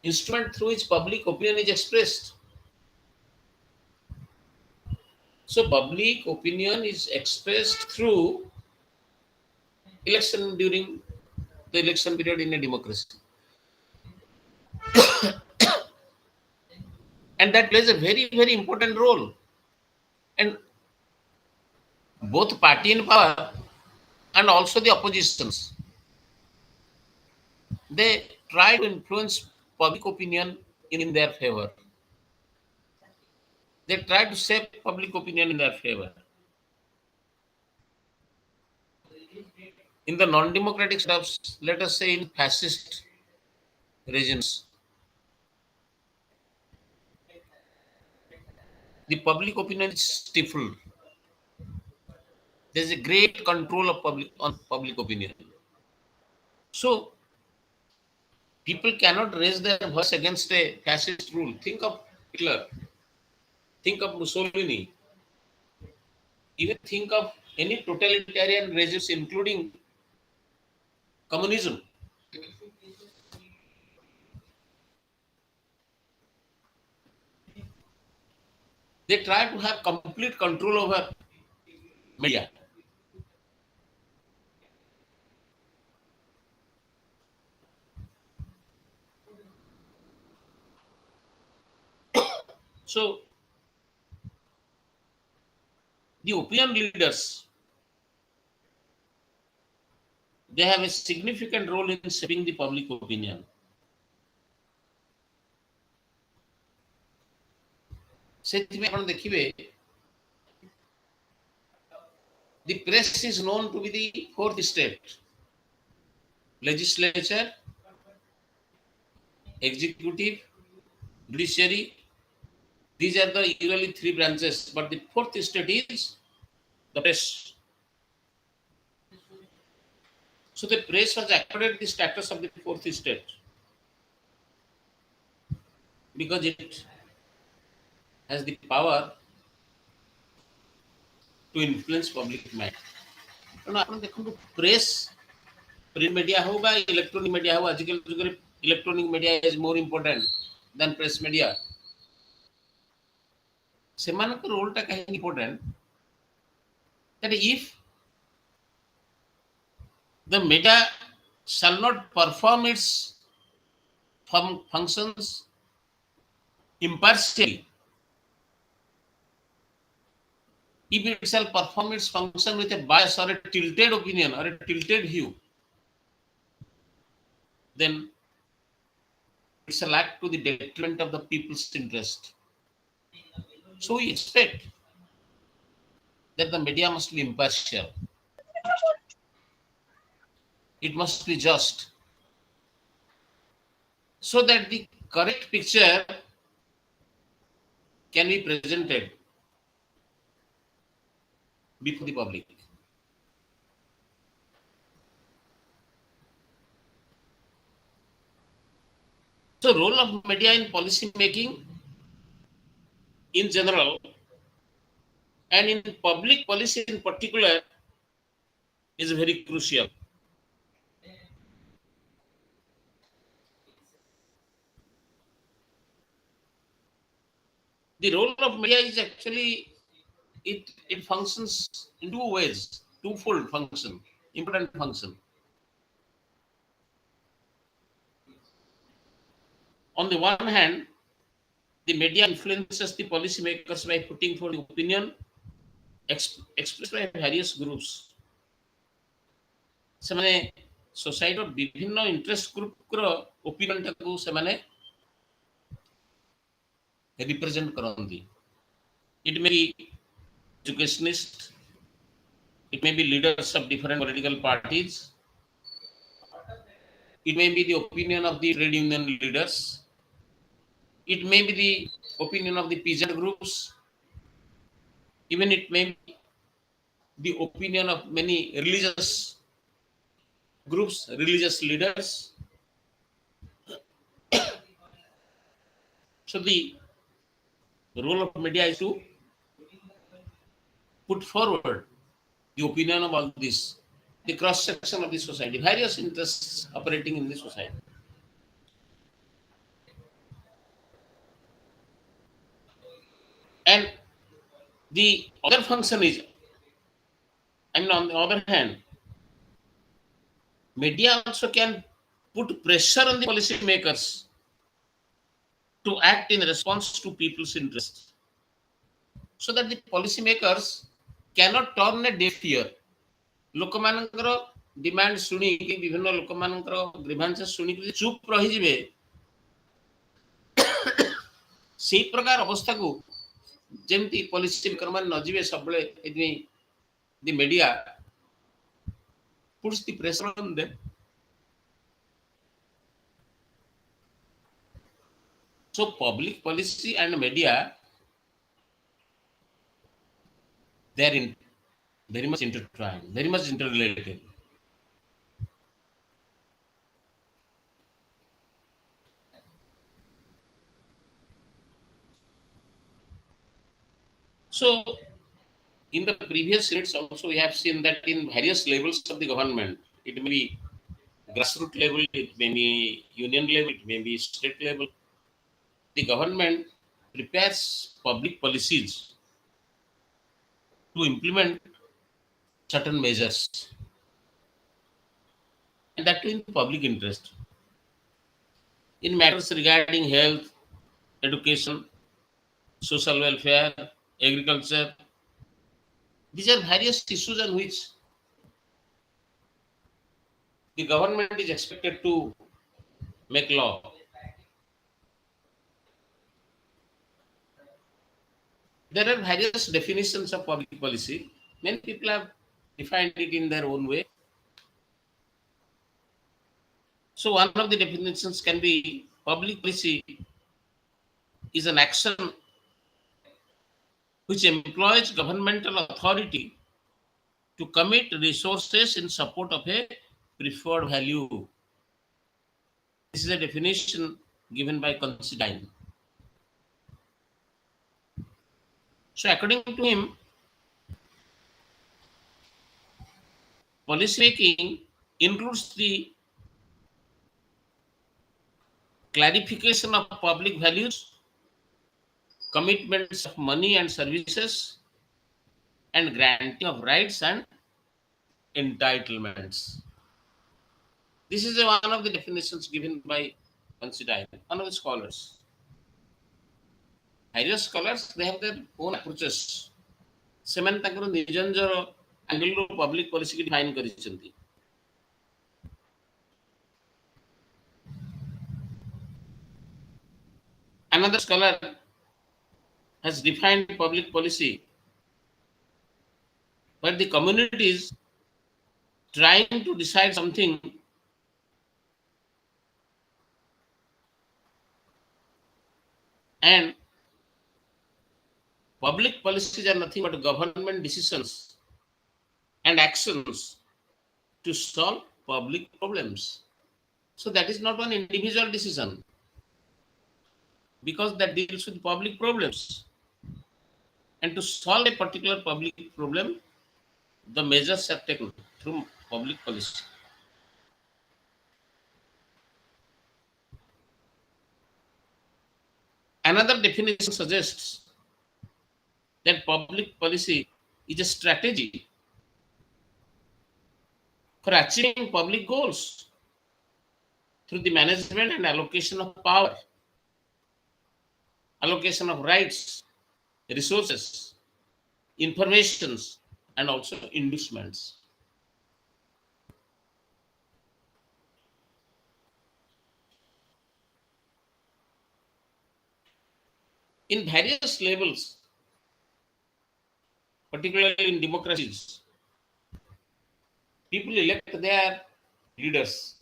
instrument through which public opinion is expressed. So public opinion is expressed through election during the election period in a democracy. And that plays a very, very important role. And both party in power and also the oppositions, they try to influence public opinion in their favor. They try to shape public opinion in their favor. In the non-democratic setups, let us say in fascist regimes, the public opinion is stifled. There is a great control of public opinion. So people cannot raise their voice against a fascist rule. Think of Hitler, think of Mussolini, even think of any totalitarian regimes, including communism. They try to have complete control over media. So the opinion leaders, they have a significant role in shaping the public opinion. ସେଥିପାଇଁ ଆପଣ ଦେଖିବେ, the press is known to be the fourth state: legislature, executive, judiciary. These are the usually three branches, but the fourth state is the press. So the press has acquired the status of the fourth state because it has the power to influence public mind. ତେଣୁ ଆପଣ ଦେଖନ୍ତୁ, press, print media ହଉ ବା electronic media ହଉ, ଆଜିକାଲି ଯୁଗରେ electronic media is more important than press media. ସେମାନଙ୍କ ରୋଲ୍ଟା କାହିଁକି important? that if the media shall not perform its functions impartially, if it shall perform its function with a bias or a tilted opinion or a tilted view, then it shall act to the detriment of the people's interest. So we expect that the media must be impartial. It must be just, so that the correct picture can be presented before the public. So role of media in policy making in general and in public policy in particular is very crucial. The role of media is actually, it functions in two ways, twofold function, important function. On the one hand, the media influences the policymakers by putting forward the opinion expressed by various groups. ସେମାନେ ସୋସାଇଟିର ବିଭିନ୍ନ interest ଗ୍ରୁପର ଓପିନିଅନଟାକୁ ସେମାନେ represent କରନ୍ତି. It may be educationists, it may be leaders of different political parties, it may be the opinion of the trade union leaders, it may be the opinion of the peasant groups, even it may be the opinion of many religious groups, religious leaders. So the role of media is to put forward the opinion of all this, the cross section of the society, various interests operating in the society. The other function is, I mean, on the other hand, media also can put pressure on the policy makers to act in response to people's interests, so that the policy makers cannot turn a deaf ear. ଲୋକମାନଙ୍କର demand ଶୁଣିକି, ବିଭିନ୍ନ ଲୋକମାନଙ୍କର grievance ଶୁଣିକି ଚୁପ୍ ରହିଯିବେ, ସେଇ ପ୍ରକାର ଅବସ୍ଥାକୁ ଯେମିତି ପଲିସି ମେକର ମାନେ ନ ଯିବେ ସବୁବେଳେ, ଏଥିପାଇଁ ଦି media puts the pressure on them. So public policy and media, they are in, very much intertwined, very much interrelated. So in the previous units also we have seen that in various levels of the government, it may be grassroots level, it may be union level, it may be state level, the government prepares public policies to implement certain measures, and that too in public interest. In matters regarding health, education, social welfare, agriculture, these are various issues on which the government is expected to make law. There are various definitions of public policy. Many people have defined it in their own way. So one of the definitions can be public policy is an action which employs governmental authority to commit resources in support of a preferred value. This is a definition given by Considine. So according to him, policy making includes the clarification of public values, commitments of money and services, and granting of rights and entitlements. This is one of the definitions given by Considine, one of the scholars. Various scholars, they have their own approaches. ସେମାନେ ତାଙ୍କର ନିଜ ନିଜର ଆଙ୍ଗେଲରୁ public policy define କରିଛନ୍ତି. Another scholar has defined public policy, but the community is trying to decide something, and public policies are nothing but government decisions and actions to solve public problems. So that is not an individual decision, because that deals with public problems. And to solve a particular public problem, the measures are taken through public policy. Another definition suggests that public policy is a strategy for achieving public goals through the management and allocation of power, allocation of rights, resources, informations, and also inducements. In various levels, particularly in democracies, people elect their leaders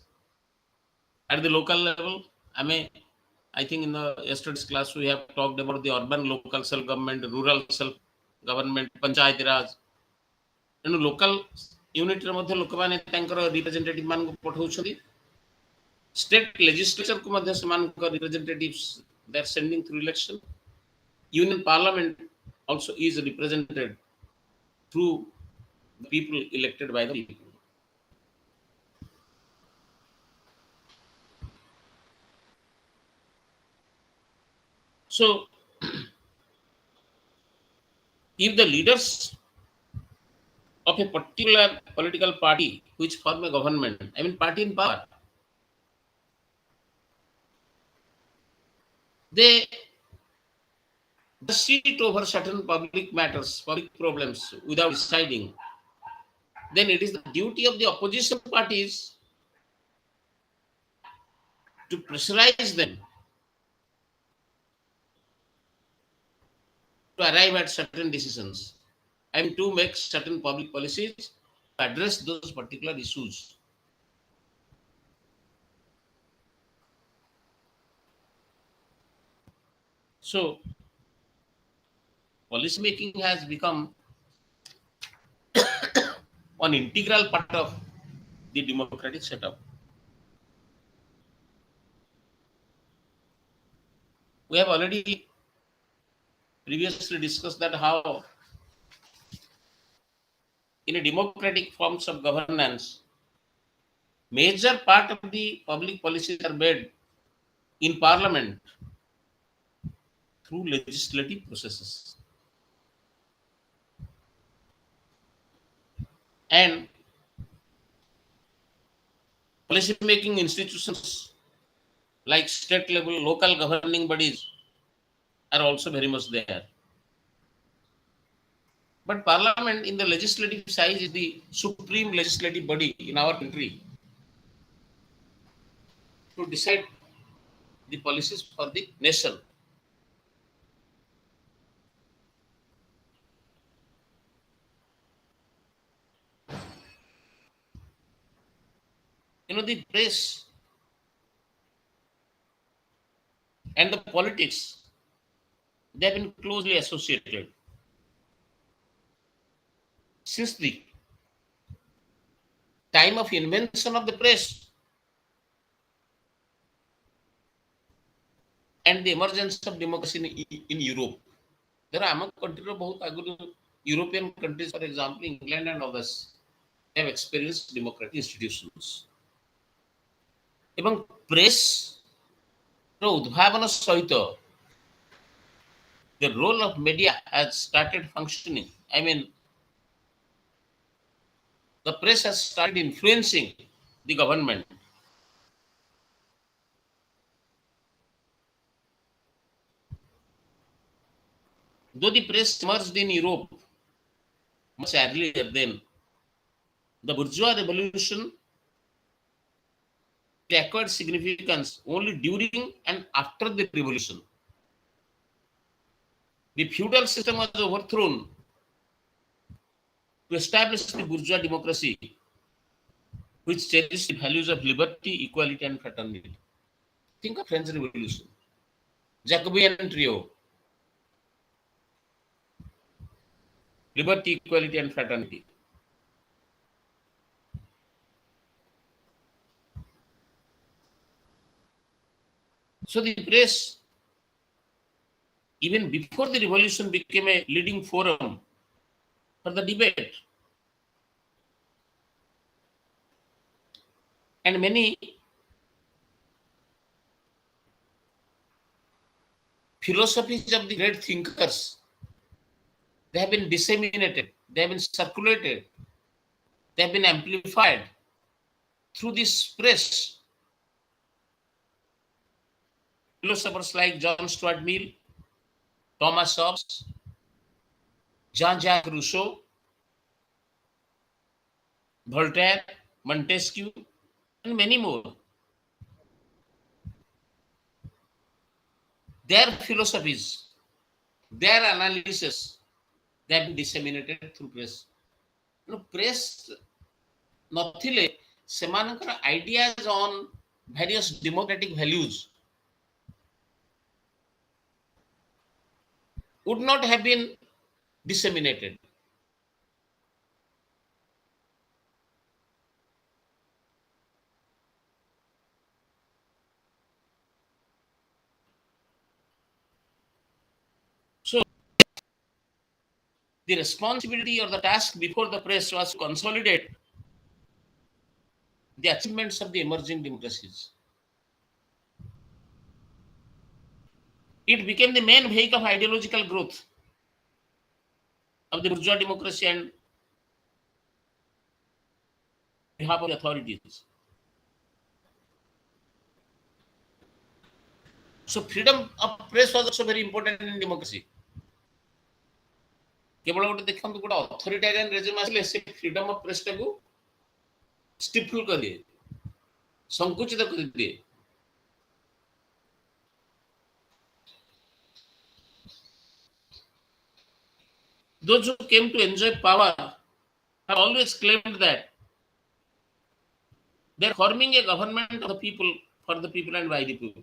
at the local level. I think in the yesterday's class we have talked about the urban local self government, rural self government, panchayat raj. ତେଣୁ local ୟୁନିଟ୍ରେ ମଧ୍ୟ ଲୋକମାନେ ତାଙ୍କର representative ମାନଙ୍କୁ ପଠାଉଛନ୍ତି. State ଲେଜିସ୍ଲେଚରକୁ ମଧ୍ୟ ସେମାନଙ୍କ representatives they are sending through election. Union Parliament also is represented through the people elected by the people. So If the leaders of a particular political party which form a government, I mean party in power, they sit over certain public matters, public problems without deciding, then it is the duty of the opposition parties to pressurize them to arrive at certain decisions. I mean, to make certain public policies to address those particular issues. So, policy making has become an integral part of the democratic setup. We have already previously discussed that how in a democratic forms of governance, major part of the public policies are made in parliament through legislative processes. And policy making institutions like state level, local governing bodies are also very much there. But parliament in the legislative size is the supreme legislative body in our country to decide the policies for the nation. The press and the politics, they have been closely associated since the time of invention of the press and the emergence of democracy in Europe. There are among countries both European countries, for example, England and others, have experienced democratic institutions. এবং press উদ্ভাবন সহিত the role of media has started functioning. I mean, the press has started influencing the government. Though the press emerged in Europe much earlier than the bourgeois revolution acquired significance only during and after the revolution. The feudal system was overthrown to establish the bourgeois democracy, which cherished the values of liberty, equality, and fraternity. Think of French Revolution, Jacobean trio, liberty, equality, and fraternity. So the press, even before the revolution, became a leading forum for the debate. And many philosophies of the great thinkers, they have been disseminated, they have been circulated, they have been amplified through this press. Philosophers like John Stuart Mill, Thomas Hobbes, Jean-Jacques Rousseau, Voltaire, Montesquieu, and many more. Their philosophies, their analysis, they have been disseminated through press. Press ନଥିଲେ ସେମାନଙ୍କର ideas on various democratic values would not have been disseminated. So the responsibility or the task before the press was to consolidate the achievements of the emerging democracies. It became the main vehicle of ideological growth. of the bourgeois democracy and behalf of the authorities. So freedom of press was also very important in democracy. କେବଳ ଗୋଟେ ଦେଖନ୍ତୁ ଗୋଟେ ଅଥରିଟାରିଆନ regime ଆସିଲେ ସେ freedom of press ଟାକୁ ଷ୍ଟିଫଲ କରିଦିଏ, ସଂକୁଚିତ କରିଦିଏ। Those who came to enjoy power have always claimed that they are forming a government of the people, for the people and by the people.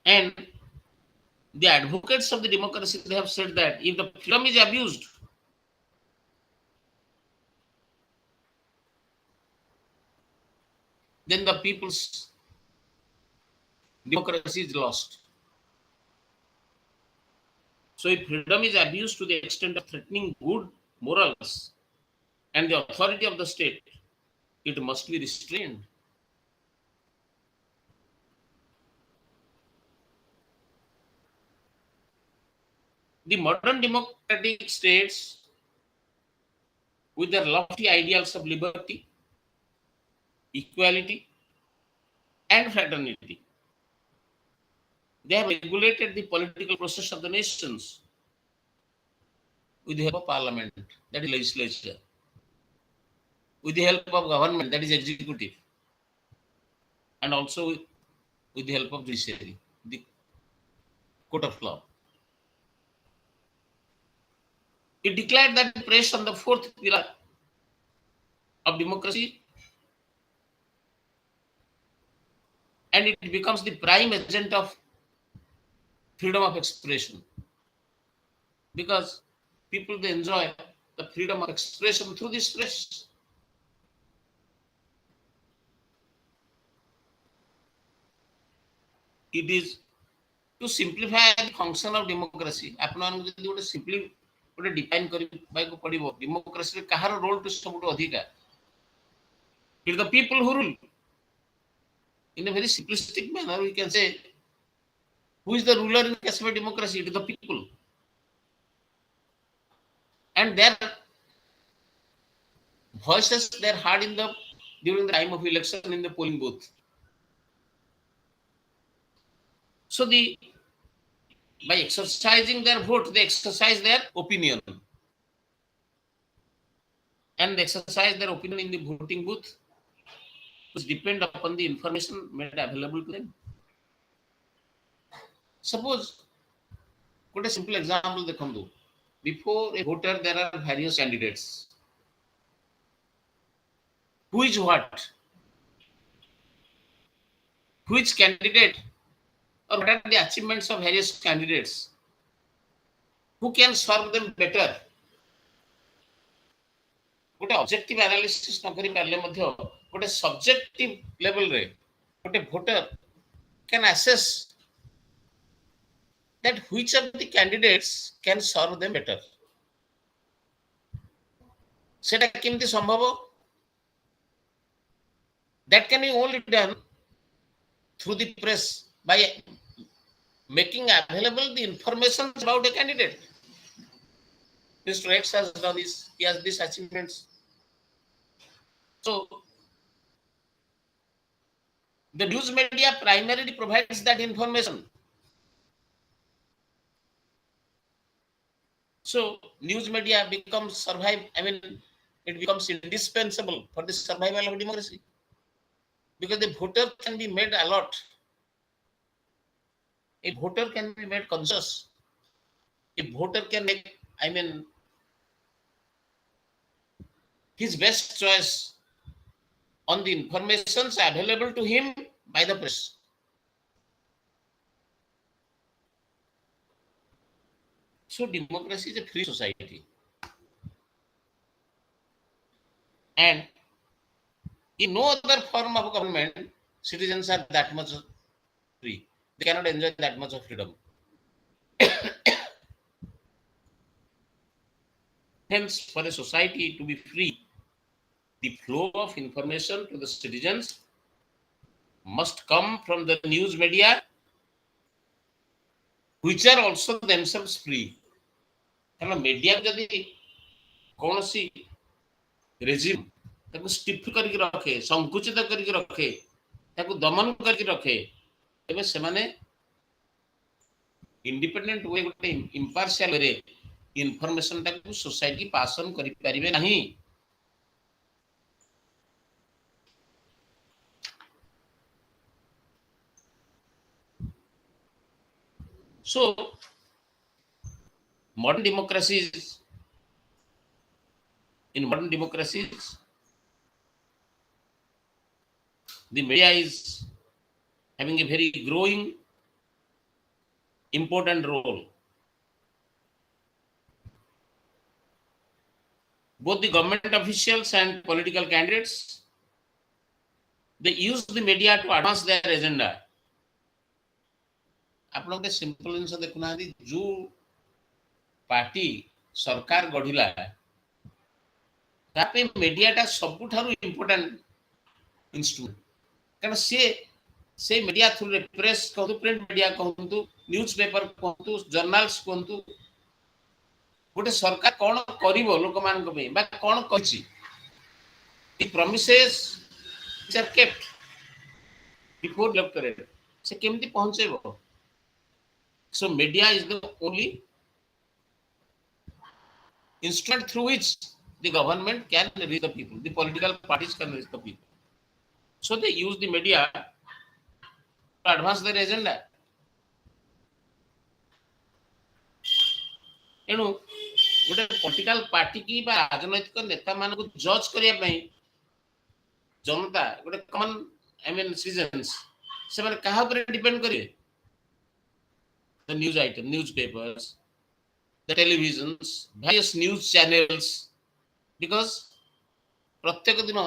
And the advocates of the democracy, they have said that if the freedom is abused, then the people's democracy is lost. So if freedom is abused to the extent of threatening good morals and the authority of the state, it must be restrained. The modern democratic states, with their lofty ideals of liberty, equality, and fraternity, they have regulated the political process of the nations with the help of parliament, that is legislature, with the help of government, that is executive, and also with the help of judiciary, the court of law. It declared that press on the fourth pillar of democracy, and it becomes the prime agent of freedom of expression, because people, they enjoy the freedom of expression through this press. It is to simplify the function of democracy. ଆପଣମାନଙ୍କୁ ଯଦି ଗୋଟେ simply ଗୋଟେ define କରିବାକୁ ପଡିବ, democracy ରେ କାହାର role ଟି ସବୁଠୁ ଅଧିକା? It is the people who rule. In a very simplistic manner, we can say, who is the ruler in case of a democracy? It is the people. And their voices, they are heard during the time of election in the polling booth. So by exercising their vote, they exercise their opinion. And they exercise their opinion in the voting booth, which depend upon the information made available to them. Suppose, put a simple example, देखो, before a voter, there are various candidates. Who is what? Which candidate, or what are the achievements of various candidates? Who can serve them better? ଗୋଟେ objective analysis ନ କରି ପାରିଲେ ମଧ୍ୟ ଗୋଟେ subjective ଲେଭେଲରେ ଗୋଟେ voter can assess that which of the candidates can serve them better. ସେଟା କେମିତି ସମ୍ଭବ? That can be only done through the press by making available the information about a candidate. Mr. X has done this, he has these achievements. So the news media primarily provides that information. So news media becomes it becomes indispensable for the survival of democracy, because the voter can be made alert. A voter can be made conscious. A voter can make, his best choice on the information available to him by the press. So democracy is a free society. And in no other form of government, citizens are that much free. They cannot enjoy that much of freedom. Hence, for a society to be free, the flow of information to the citizens must come from the news media which are also themselves free. କାରଣ media ଯଦି କୌଣସି regime ତାକୁ stiff କରିକି ରଖେ, ସଂକୁଚିତ କରିକି ରଖେ, ତାକୁ ଦମନ କରିକି ରଖେ, ତେବେ ସେମାନେ ଇଣ୍ଡିପେଣ୍ଡେଣ୍ଟ ୱେ ଗୋଟେ ଇମ୍ପାର୍ସିଆଲ ୱେରେ ଇନଫର୍ମେସନ ଟାକୁ ସୋସାଇଟି ପାସ୍ ଅନ୍ କରିପାରିବେ ନାହିଁ। So modern democracies, in modern democracies, the media is having a very growing important role. Both the government officials and political candidates, they use the media to advance their agenda. आप लोग simple जिन देखुना जो party सरकार गढ़िला मीडियाटा सबुठारु important instrument, कारण से media through रे press कहतु, print media कहतु, newspaper कहतु, जर्नल्स कहतु, गोटे सरकार कौन करिवो लोक मान को बा कौन कछि, the promises which are kept before electorate से केमती पहुंचेबो। So media is the only instrument through which the government can reach the people, the political parties can reach the people. So they use the media to advance their agenda. एणु गोटे political party की बा राजनैतिक नेता मान को जज करिया पई जनता गोटे कॉमन आई मीन सिटीजन्स से माने कहा ऊपर डिपेंड करिए, the news item, newspapers, the televisions, various news channels, because प्रत्येक दिन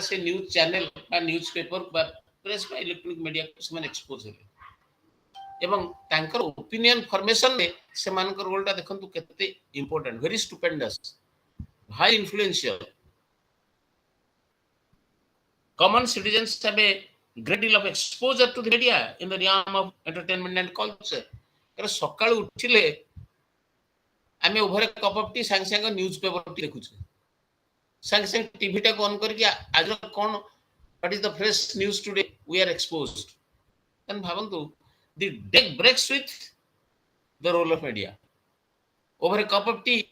से न्यूज चैनल बा न्यूज पेपर बा प्रेस बा इलेक्ट्रॉनिक मीडिया को से एक्सपोज हेले एवं तांकर ओपिनियन फॉर्मेशन में से मानकर रोलटा देखंतु केते important, very stupendous, high influential. Common citizens have a great deal of exposure to the media in the realm of entertainment and culture. कारण सकाळू उठिले आमे ओभर कप ऑफ टी संग संग न्यूज पेपर टी देखुछे, संग संग टीवी टा on करके आज कोन what is the fresh news today we are exposed. तन भावंतु the day breaks with the role of media. Over a cup of tea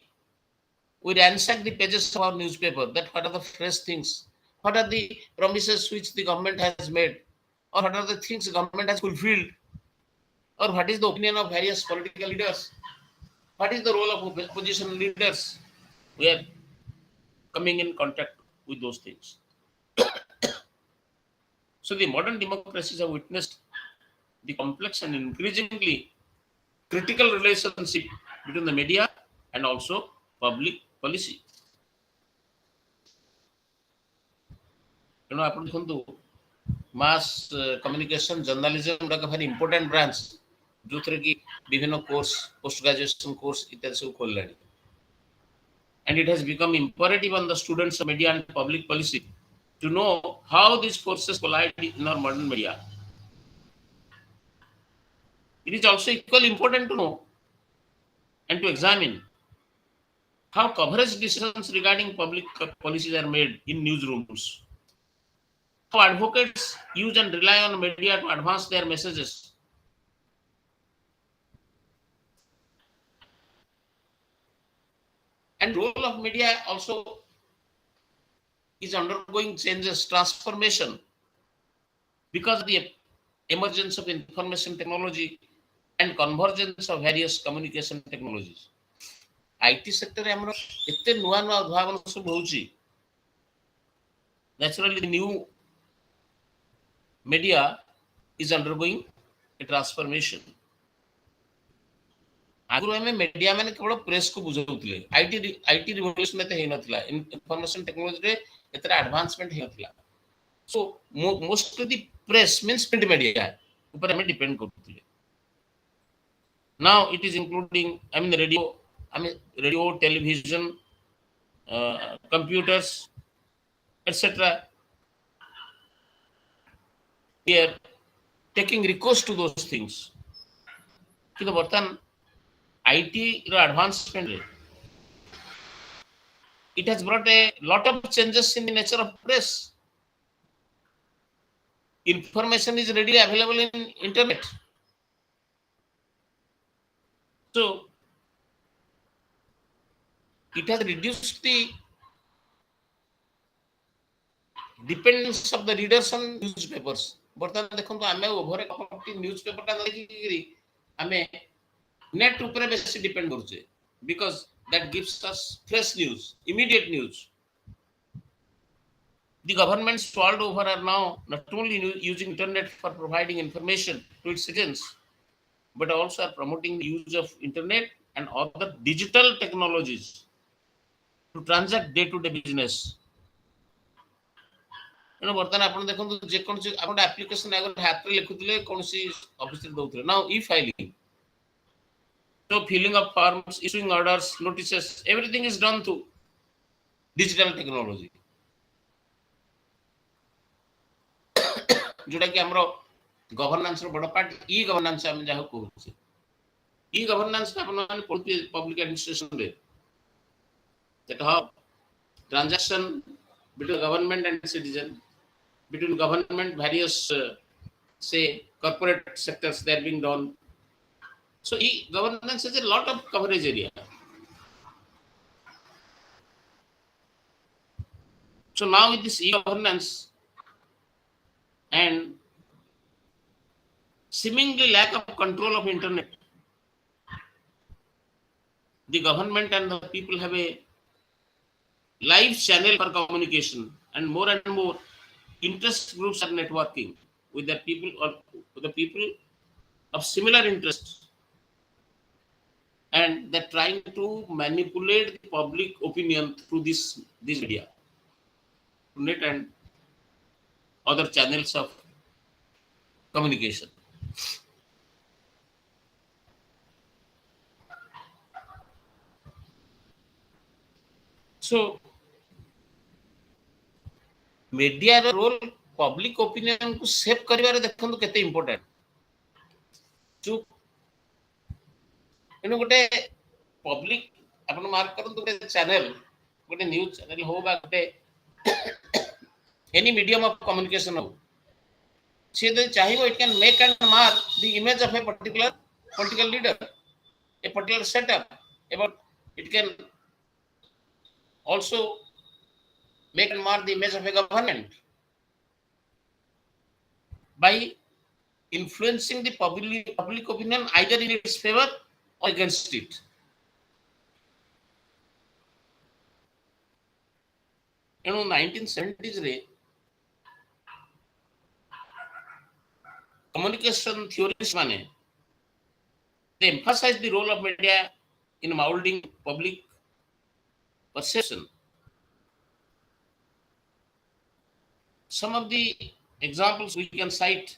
we ransack the pages of our newspaper, that what are the fresh things, what are the promises which the government has made, or what are the things the government has fulfilled, or what is the opinion of various political leaders, what is the role of opposition leaders. We are coming in contact with those things. So the modern democracies have witnessed the complex and increasingly critical relationship between the media and also public policy. आप देखु mass communication journalism गुड़ा भारी important branch जो थे कि विभिन्न course post graduation course इत्यादि सब खोल and it has become imperative on the students of media and public policy to know how these forces collide in our modern media. It is also equally important to know and to examine how coverage decisions regarding public policies are made in newsrooms, how advocates use and rely on media to advance their messages, and role of media also is undergoing changes, transformation, because of the emergence of information technology and convergence of various communication technologies. IT sector रे हमरो एते नुआ नुआ उद्भावन सब होउची, naturally the new media is undergoing a transformation. आगुर हमें media माने केवल प्रेस को बुझौतले, आईटी रिवोल्यूशन एते हे नथिला, इंफॉर्मेशन टेक्नोलॉजी रे एतरा एडवांसमेंट हे नथिला. So most of the press means print media ऊपर हमें डिपेंड करतले. Now it is including radio, television, computers, etc. We are taking recourse to those things. କିନ୍ତୁ ବର୍ତ୍ତମାନ IT ର advancement ରେ it has brought a lot of changes in the nature of press. Information is readily available in internet. So it has reduced the dependence of the readers on newspapers. ବର୍ତ୍ତମାନ ଦେଖନ୍ତୁ ଆମେ over copy news ପେପରଟା ଦେଖିକିରି ଆମେ net ଉପରେ ବେଶୀ depend କରୁଛେ because that gives us fresh news, immediate news. The governments world over are now not only using internet for providing information to its citizens, but also are promoting the use of internet and other digital technologies to transact day-to-day business. ତେଣୁ ବର୍ତ୍ତମାନ ଆପଣ ଦେଖନ୍ତୁ ଯେକୌଣସି ଆପଣ application ଆଗରେ ହାତରେ ଲେଖୁଥିଲେ କୌଣସି ଅଫିସରେ ଦଉଥିଲେ now e-filing, so filling of forms, issuing orders, notices, everything is done through digital technology. जोटा कि हमरो गवर्नेंस रो बड़ पार्ट ई गवर्नेंस हम जाहो कहू ई गवर्नेंस अपन माने पब्लिक एडमिनिस्ट्रेशन रे that how transaction between government and citizen, between government various say corporate sectors, they are being done. So e-governance has a lot of coverage area. So now with this e-governance and seemingly lack of control of internet, the government and the people have a live channel for communication, and more interest groups are networking with the people or with the people of similar interests, and they're trying to manipulate the public opinion through this media, net and other channels of communication. So media role public opinion को shape करिवारे देखंतु केते important जो एनु गोटे public अपन mark करंतु गोटे channel गोटे news channel हो बा गोटे any medium of communication हो से यदि चाहिए it can make and mark the image of a particular political leader, a particular setup, about it can also make and mark the image of a government by influencing the public opinion either in its favor or against it. You know, 1970s रे communication theorists माने they emphasize the role of media in molding public perception. Some of the examples we can cite: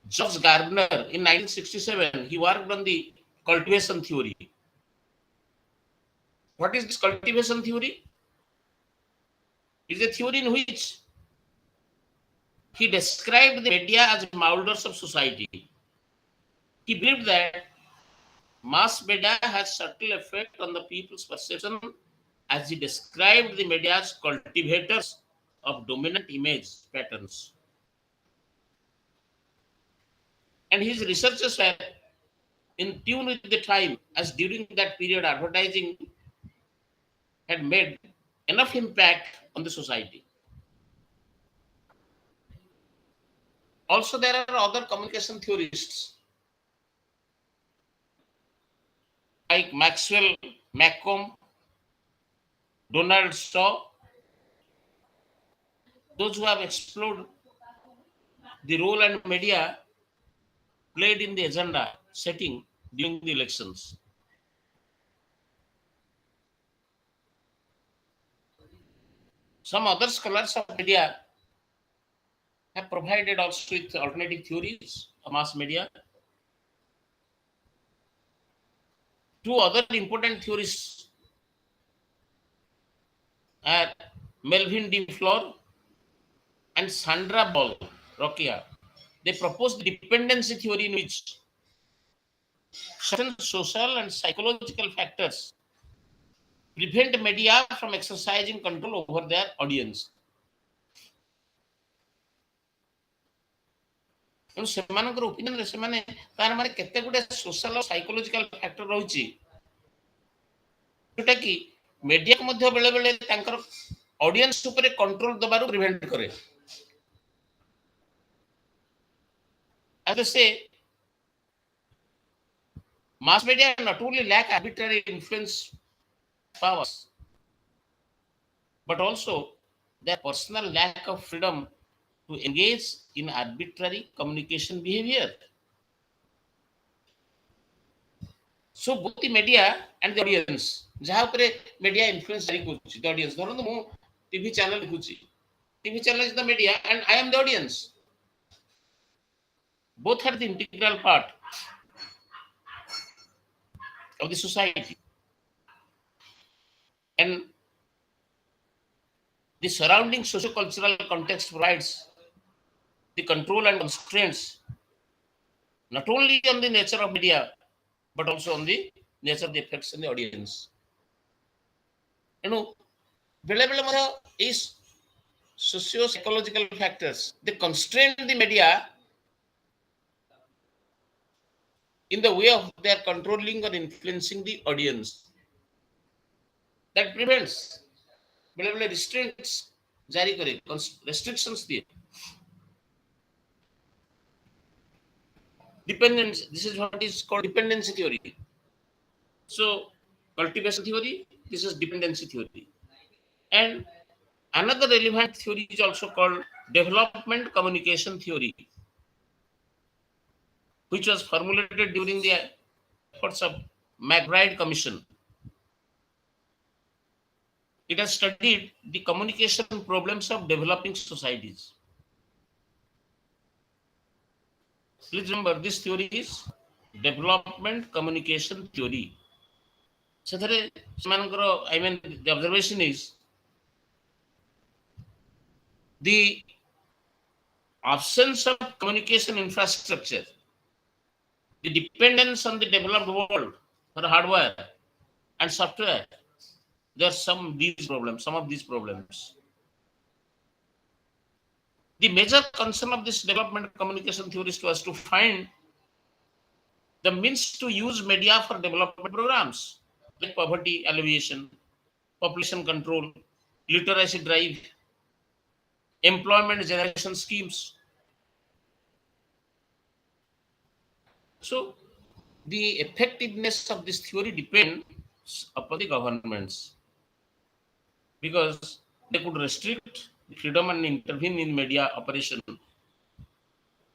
George Gardner in 1967, he worked on the cultivation theory. What is this cultivation theory? It is a theory in which he described the media as molders of society. He believed that mass media has subtle effect on the people's perception, as he described the media as cultivators of dominant image patterns. And his researchers were in tune with the time, as during that period advertising had made enough impact on the society. Also, there are other communication theorists like Maxwell Macomb, Donald Shaw, those who have explored the role and media played in the agenda setting during the elections. Some other scholars of media have provided also with alternative theories of mass media. Two other important theorists are Melvin D. Flor and Sandra Ball Rockia. They proposed the dependency theory in which certain social and psychological factors prevent media from exercising control over their audience. ତେଣୁ ସେମାନଙ୍କର ଓପିନିଅନରେ ସେମାନେ ତାର ମାନେ କେତେ ଗୁଡେ social psychological factor ରହିଛି ଯୋଉଟା କି ମିଡିଆକୁ ମଧ୍ୟ ବେଳେ ବେଳେ ତାଙ୍କର ଅଡିଏନ୍ସ ଉପରେ କଣ୍ଟ୍ରୋଲ ଦେବାରୁ ପ୍ରିଭେଣ୍ଟ କରେ। As they say, mass media not only lack arbitrary influence powers, but also their personal lack of freedom to engage in arbitrary communication behavior. So both the media and the audience, ଯାହା ଉପରେ media influence ଜାରି କରୁଛି, the audience, ଧରନ୍ତୁ ମୁଁ TV channel ଦେଖୁଛି, TV channel is the media and I am the audience. Both are the integral part of the society. And the surrounding socio-cultural context provides the control and constraints not only on the nature of media but also on the nature of the effects in the audience. ତେଣୁ ବେଳେ ବେଳେ ମଧ୍ୟ ଏଇ socio-psychological factors they constrain the media in the way of their controlling or influencing the audience. That prevents ବେଳେ ବେଳେ restraints ଜାରି କରେ, restrictions ଦିଏ। Dependence, this is what is called dependency theory. So cultivation theory, this is dependency theory. And another relevant theory is also called development communication theory, which was formulated during the efforts of McBride Commission. It has studied the communication problems of developing societies. Please remember, this theory is development communication theory. ସେଥିରେ ସେମାନଙ୍କର I mean the observation is the absence of communication infrastructure, the dependence on the developed world for hardware and software. There are some of these problems. The major concern of this development communication theorist was to find the means to use media for development programs like poverty alleviation, population control, literacy drive, employment generation schemes. So the effectiveness of this theory depends upon the governments, because they could restrict freedom and intervene in media operation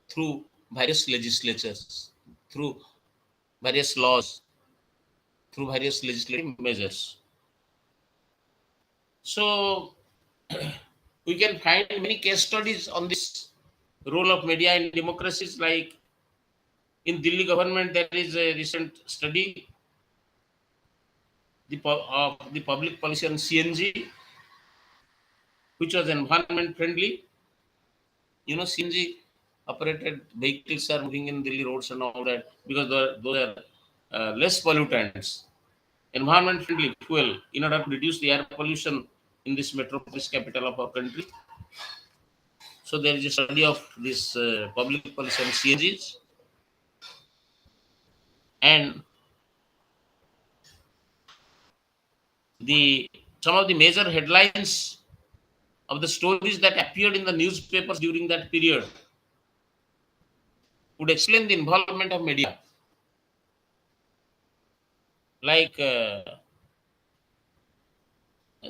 through various legislatures, through various laws, through various legislative measures. So we can find many case studies on this role of media in democracies. Like in Delhi government, there is a recent study of the public policy on CNG, which was environment friendly. You know, CNG operated vehicles are moving in Delhi roads and all that because those are less pollutants, environment friendly fuel in order to reduce the air pollution in this metropolis capital of our country. So there is a study of this public policy on CNGs, and some of the major headlines of the stories that appeared in the newspapers during that period would explain the involvement of media. Like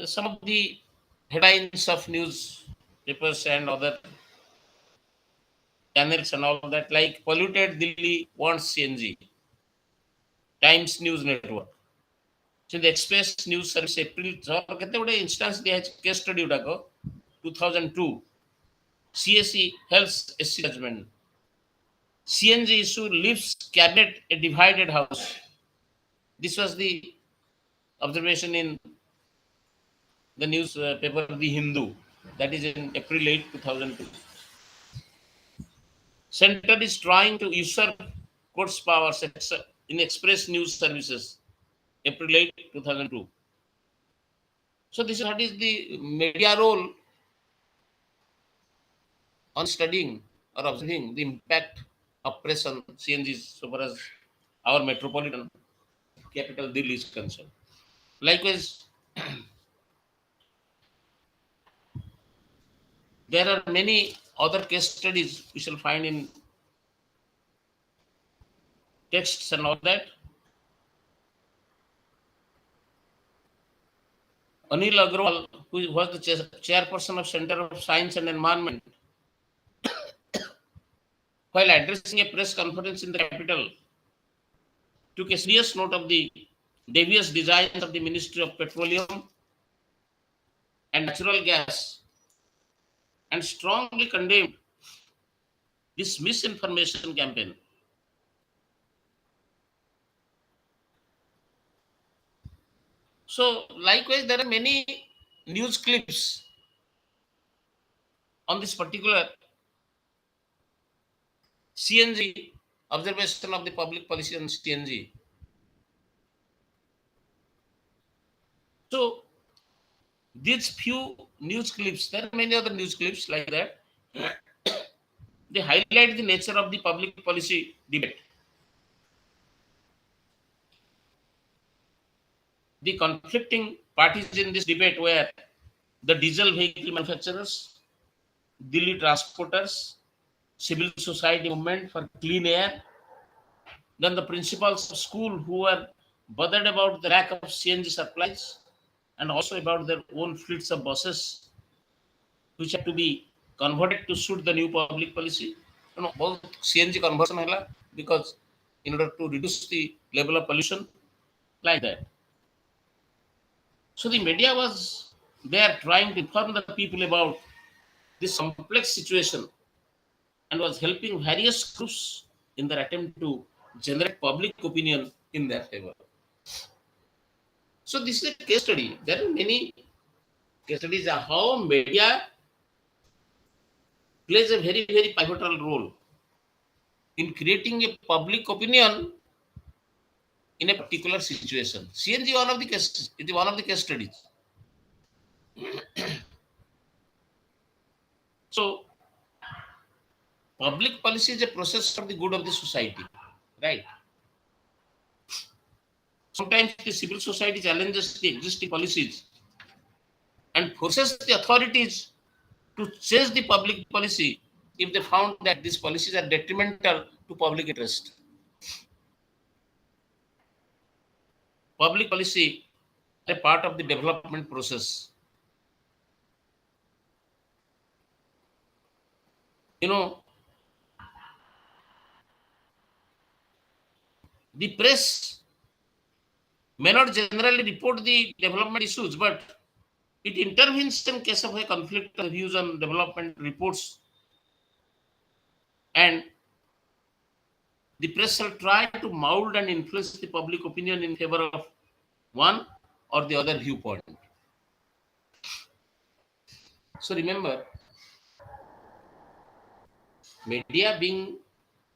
some of the headlines of newspapers and other channels and all that, like polluted Delhi wants CNG, Times News Network. So the Express News Service April କେତେ ଗୋଟେ instance ଦିଆହେଇଛି case study ଗୁଡାକ 2002 CSE Health SC judgment, CNG issue leaves cabinet a divided house. This was the observation in the newspaper The Hindu, that is in April 8, 2002. Center is trying to usurp court's powers, in Express News Services, April 8, 2002. So this is what is the media role on studying or observing the impact of press on CNGs so far as our metropolitan capital Delhi is concerned. Likewise, there are many other case studies we shall find in texts and all that. Anil Agrawal, who was the chairperson of Center of Science and Environment, while addressing a press conference in the capital, took a serious note of the devious designs of the Ministry of Petroleum and Natural Gas and strongly condemned this misinformation campaign. So, likewise, there are many news clips on this particular CNG observation of the public policy on CNG. So, these few news clips, there are many other news clips like that. They highlight the nature of the public policy debate. The conflicting parties in this debate were the diesel vehicle manufacturers, Delhi transporters, civil society movement for clean air, then the principals of school who were bothered about the lack of CNG supplies and also about their own fleets of buses which have to be converted to suit the new public policy. Both CNG conversion because in order to reduce the level of pollution, like that. So the media was there trying to inform the people about this complex situation and was helping various groups in their attempt to generate public opinion in their favor. So this is a case study. There are many case studies of how media plays a very, very pivotal role in creating a public opinion in a particular situation. CNG one of the cases, it is one of the case studies. So public policy is a process for the good of the society, right? Sometimes the civil society challenges the existing policies and forces the authorities to change the public policy if they found that these policies are detrimental to public interest. Public policy is a part of the development process. You know, the press may not generally report the development issues, but it intervenes in case of a conflict of views on development reports, and the press shall try to mold and influence the public opinion in favor of one or the other viewpoint. So remember, media being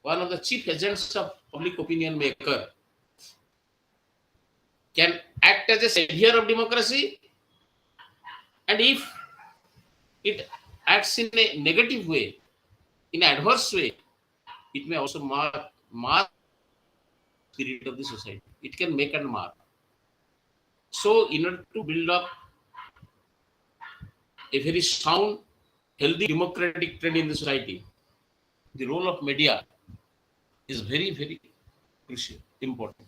one of the chief agents of public opinion maker can act as a savior of democracy, and if it acts in a negative way, in an adverse way, it may also mar spirit of the society. It can make and mar. So, in order to build up a very sound, healthy, democratic trend in the society, the role of media is very, very crucial, important.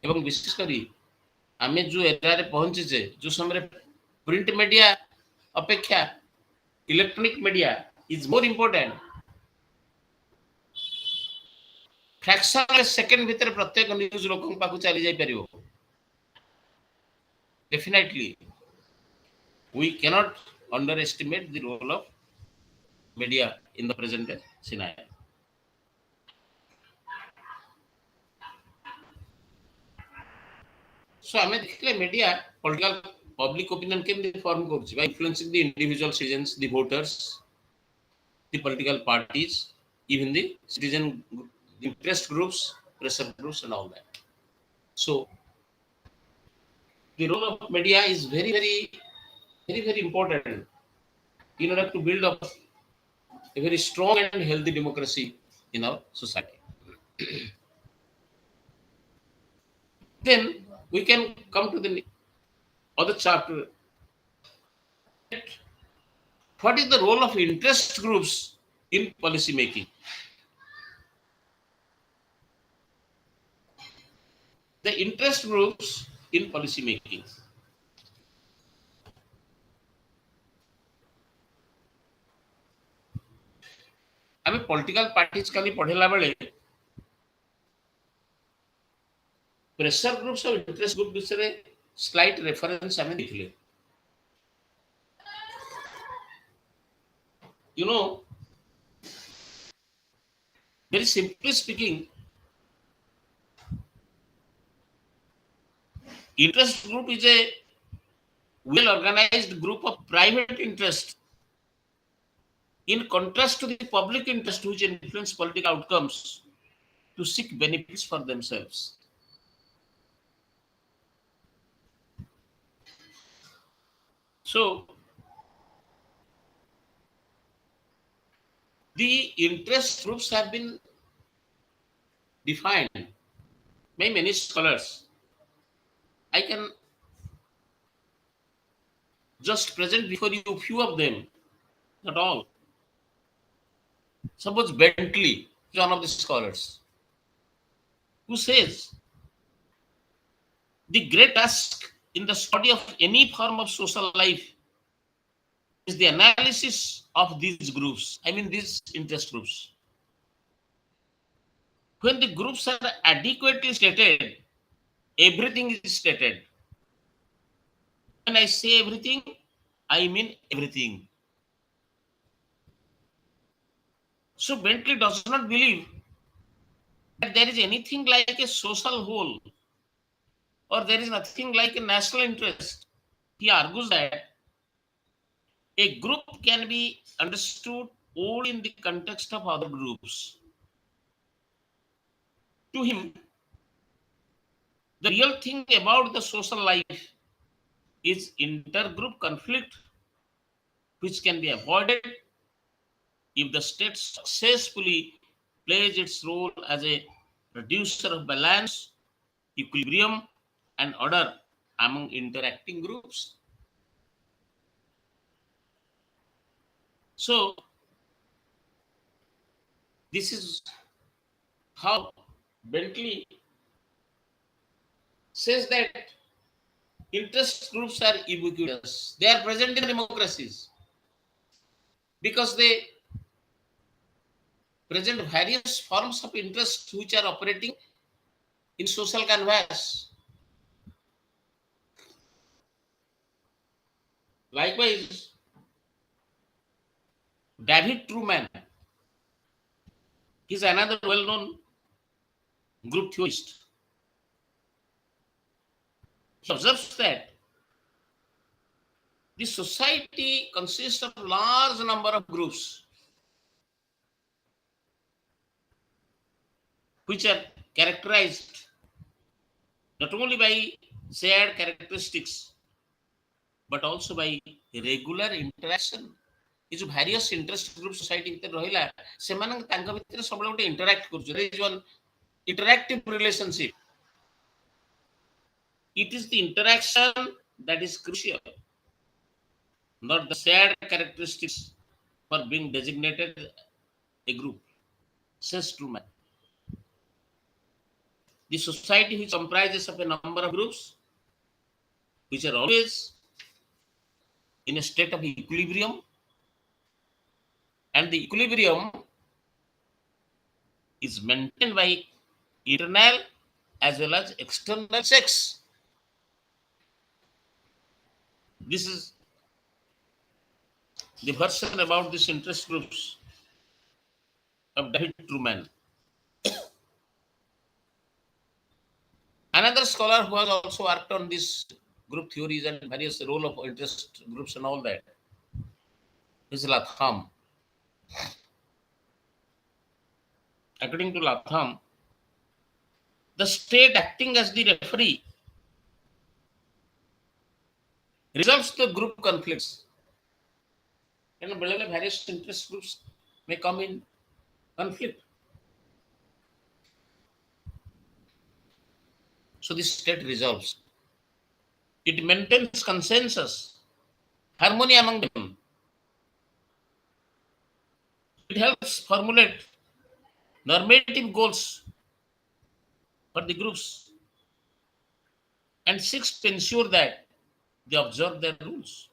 এবং বিশেষ করে আমি যে এরারে পৌঁছেছে যে সময় print media অপেক্ষা electronic media is more important fractional second ভিতরে প্রত্যেক নিউজ লোকଙ୍କ পাখু চালি যাই পারিব definitely we cannot underestimate the role of media in the present scenario. So ଆମେ ଦେଖିଲେ media political public opinion କେମିତି form କରୁଛି by influencing the individual citizens, the voters, the political parties, even the citizen interest groups, pressure groups and all that. So the role of media is very important in order to build up a very strong and healthy democracy in our society. Then we can come to the other chapter. What is the role of interest groups in policy making? The interest groups in policy making. ଆମେ political parties ଖାଲି ପଢିଲା ବେଳେ pressure groups और interest group ବିଷୟରେ slight reference ଆମେ ଦେଖିଲେ. You know, very simply speaking, interest group is a well organized group of private interest in contrast to the public interest which influence political outcomes to seek benefits for themselves. So, the interest groups have been defined by many scholars. I can just present before you a few of them, not all. Suppose Bentley is one of the scholars who says the great task in the study of any form of social life is the analysis of these groups, I mean these interest groups. When the groups are adequately stated, everything is stated. When I say everything, I mean everything. So Bentley does not believe that there is anything like a social whole or there is nothing like a national interest. He argues that a group can be understood only in the context of other groups. To him, the real thing about the social life is intergroup conflict, which can be avoided if the state successfully plays its role as a producer of balance, equilibrium, and order among interacting groups. So, this is how Bentley says that interest groups are ubiquitous. They are present in democracies because they present various forms of interest which are operating in social canvas. Likewise, David Truman is another well-known group theorist. He observes that the society consists of a large number of groups which are characterized not only by shared characteristics but also by regular interaction. ये जो various interest group society ଭିତରେ ରହିଲା ସେମାନେ ତାଙ୍କ ଭିତରେ ସବୁବେଳେ ଗୋଟେ interact କରୁଛନ୍ତି. There is one interactive relationship. It is the interaction that is crucial, not the shared characteristics for being designated a group, says Truman. The society which comprises of a number of groups which are always in a state of equilibrium, and the equilibrium is maintained by internal as well as external checks. This is the version about these interest groups of David Truman. Another scholar who has also worked on this group theories and various role of interest groups and all that is Latham. According to Latham, The state acting as the referee resolves the group conflicts. Various interest groups may come in conflict. So the state resolves. It maintains consensus, harmony among them. It helps formulate normative goals for the groups and seeks to ensure that they observe their rules.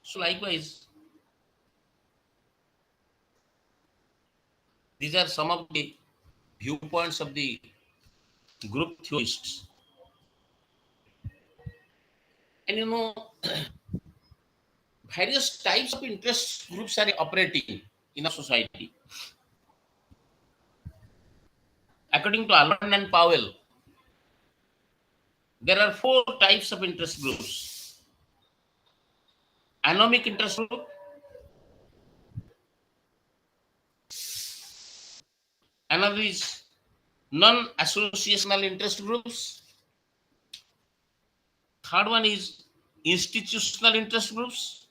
So likewise, these are some of the viewpoints of the group theorists. And various types of interest groups are operating in a society. According to Allen and Powell, there are four types of interest groups. Anomic interest group, another is non-associational interest groups, third one is institutional interest groups,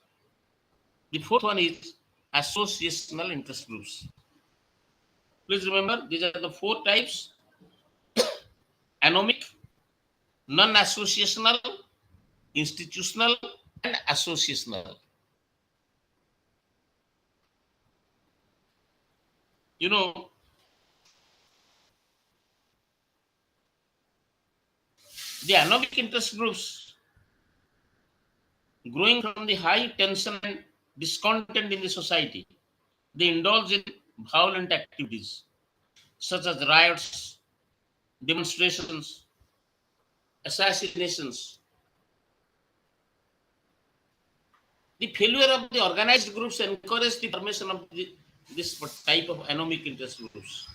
the fourth one is associational interest groups. Please remember, these are the four types: anomic, non-associational, institutional, and associational. You know, the anomic interest groups, growing from the high tension and discontent in the society, they indulge in violent activities such as riots, demonstrations, assassinations. The failure of the organized groups encouraged the formation of this type of anomic interest groups.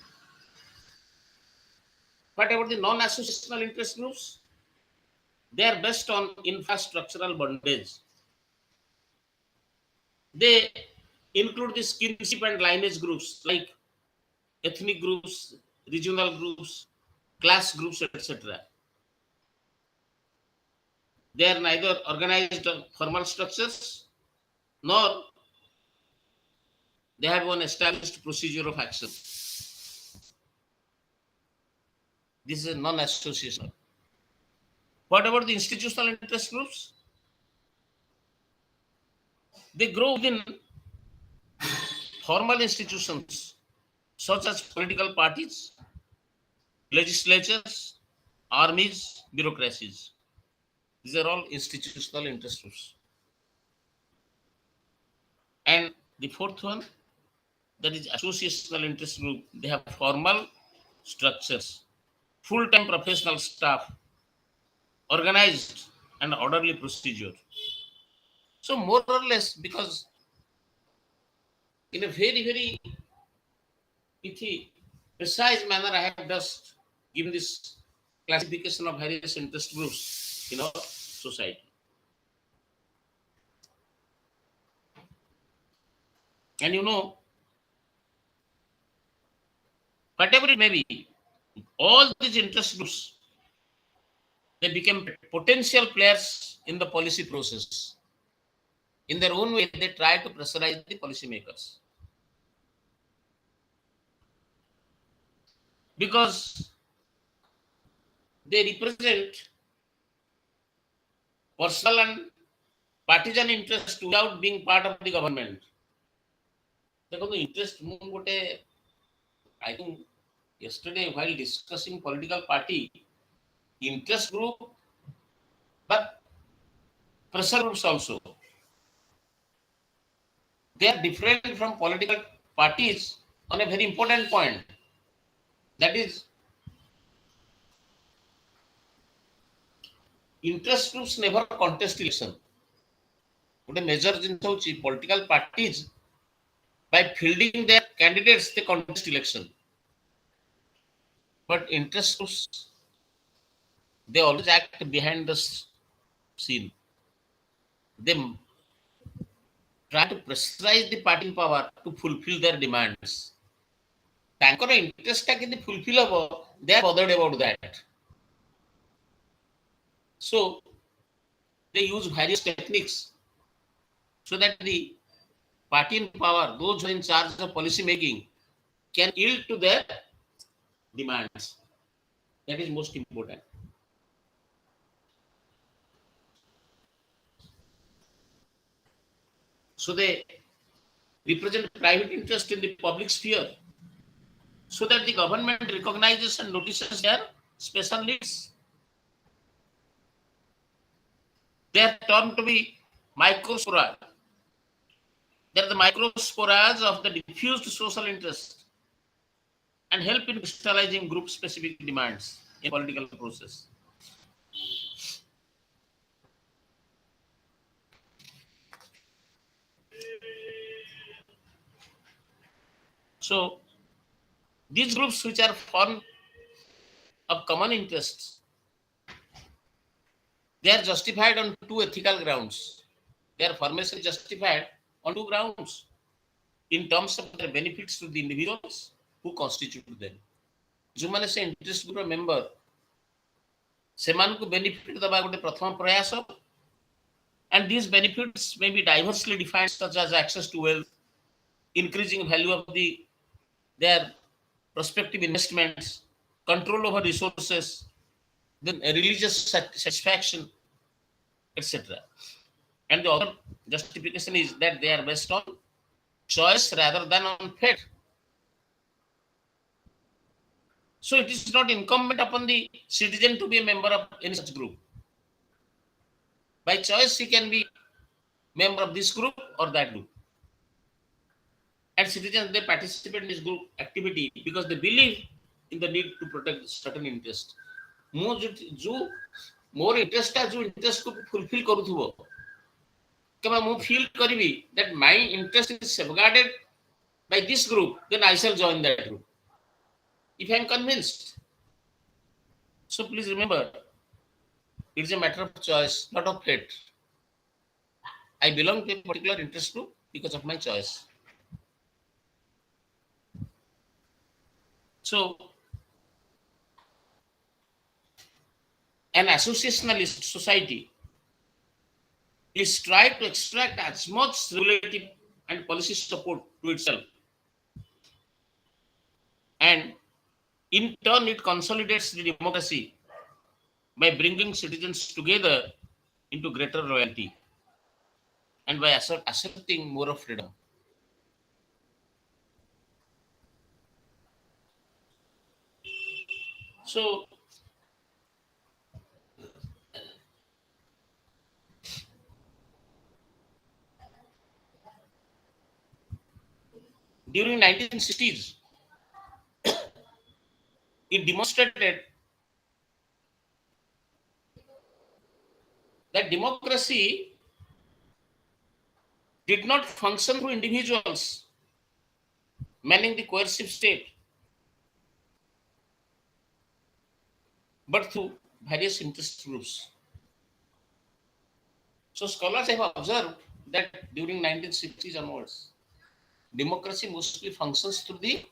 What about the non-associational interest groups? They are based on infrastructural bondage. They include the kinship and lineage groups like ethnic groups, regional groups, class groups, etc. They are neither organized formal structures nor they have one established procedure of action. This is a non-associational. What about the institutional interest groups? They grow within formal institutions such as political parties, legislatures, armies, bureaucracies. These are all institutional interest groups. And the fourth one, that is associational interest group, they have formal structures, full-time professional staff, organized and orderly procedure. So more or less, because in a very, very pithy, precise manner, I have just given this classification of various interest groups in our society. And whatever it may be, all these interest groups, they became potential players in the policy process. In their own way, they try to pressurize the policymakers. Because they represent personal and partisan interest without being part of the government. देखो interest I think yesterday while discussing political party, interest group, but pressure groups also. They are different from political parties on a very important point. That is, interest groups never contest election. What a major political parties, by fielding their candidates, they contest election. But interest groups, they always act behind the scene. They try to pressurize the party in power to fulfill their demands. ତାଙ୍କର ଇଣ୍ଟରେଷ୍ଟଟା କେମିତି fulfil ହବ, they are bothered about that. So they use various techniques so that the party in power, those who are in charge of policy making, can yield to their demands. That is most important. So they represent private interest in the public sphere so that the government recognizes and notices their special needs. They are termed to be microspora. They are the microsporas of the diffused social interest and help in crystallizing group specific demands in political process. So these groups which are formed of common interests, they are justified on two ethical grounds. Their formation is justified on two grounds in terms of their benefits to the individuals who constitute them. ଯେଉଁମାନେ ସେ interest ଗ୍ରୁପର member, ସେମାନଙ୍କୁ benefit ଦେବା ଗୋଟେ ପ୍ରଥମ ପ୍ରୟାସ, and these benefits may be diversely defined such as access to wealth, increasing value of their prospective investments, control over resources, then religious satisfaction, etc. And the other justification is that they are based on choice rather than on fate. So it is not incumbent upon the citizen to be a member of any such group. By choice, he can be member of this group or that group. And citizens, they participate in this group activity because they believe in the need to protect certain interest. ମୋର ଇଣ୍ଟରେଷ୍ଟଟା ଯୋଉ ଇଣ୍ଟରେଷ୍ଟକୁ fulfil କରୁଥିବ, କେବଳ ମୁଁ feel କରିବି that my interest is safeguarded by this group, then I shall join that group. If I am convinced. So please remember, it is a matter of choice, not of fate. I belong to a particular interest group because of my choice. So an associationalist society is trying to extract as much regulative and policy support to itself. And in turn, it consolidates the democracy by bringing citizens together into greater loyalty and by asserting more of freedom. So during 1960s, it demonstrated that democracy did not function through individuals manning the coercive state, but through various interest groups. So scholars have observed that during 1960s onwards, democracy mostly functions through the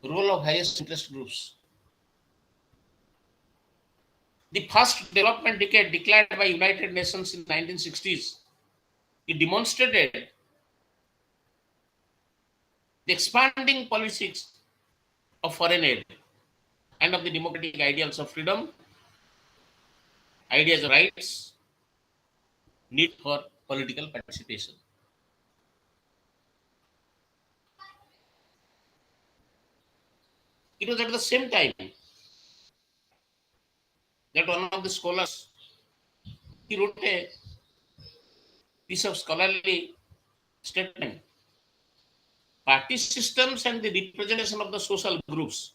role of various interest groups. The first development decade declared by United Nations in 1960s, it demonstrated the expanding politics of foreign aid and of the democratic ideals of freedom, ideas of rights, need for political participation. It was at the same time that one of the scholars, he wrote a piece of scholarly statement. Party systems and the representation of the social groups.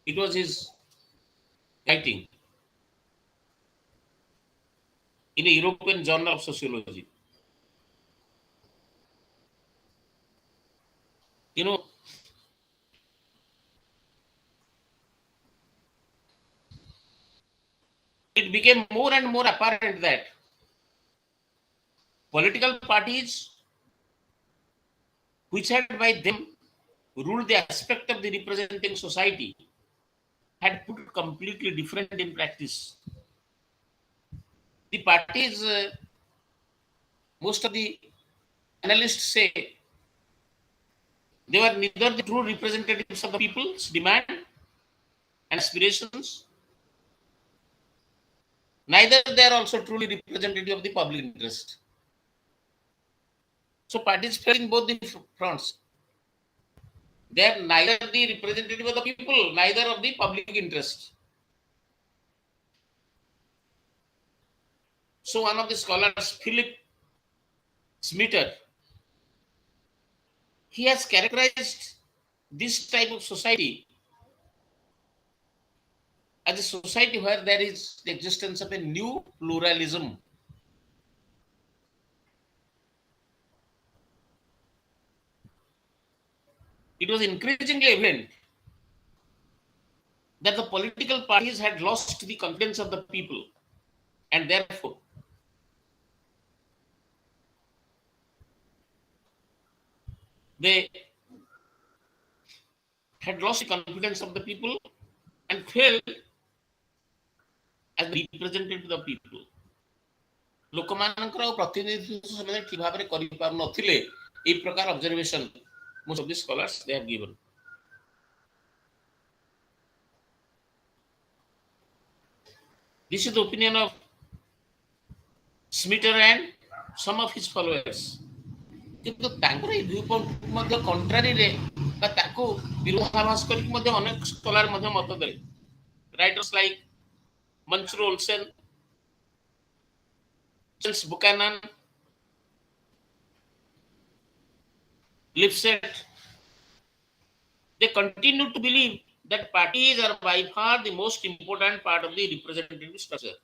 It was his writing in a European Journal of Sociology. You know, it became more and more apparent that Political parties which had by them ruled the aspect of the representing society had put completely different in practice. The parties, most of the analysts say, they were neither the true representatives of the people's demand and aspirations, neither they are also truly representative of the public interest. So parties fail in both the fronts. They are neither the representative of the people, neither of the public interest. So one of the scholars, Philip Smeaton, he has characterized this type of society as a society where there is the existence of a new pluralism. It was increasingly evident that the political parties had lost the confidence of the people, and therefore they had lost the confidence of the people and failed as the representative of the people. ଲୋକମାନଙ୍କର ପ୍ରତିନିଧିତ୍ୱ ସେମାନେ ଠିକ ଭାବରେ କରିପାରୁନଥିଲେ এই ପ୍ରକାର observation most of the scholars they have given. This is the opinion of Smeaton and some of his followers. କିନ୍ତୁ ତାଙ୍କର এই view point ମଧ୍ୟ contraryରେ ବା ତାକୁ ବିରୋଧାଭାସ କରିକି ମଧ୍ୟ ଅନେକ ସ୍କଲାର ମଧ୍ୟ ମତ ଦେଲେ. Writers like Mansur Olsen, James Buchanan, Lipset, they continue to believe that parties are by far the most important part of the representative structure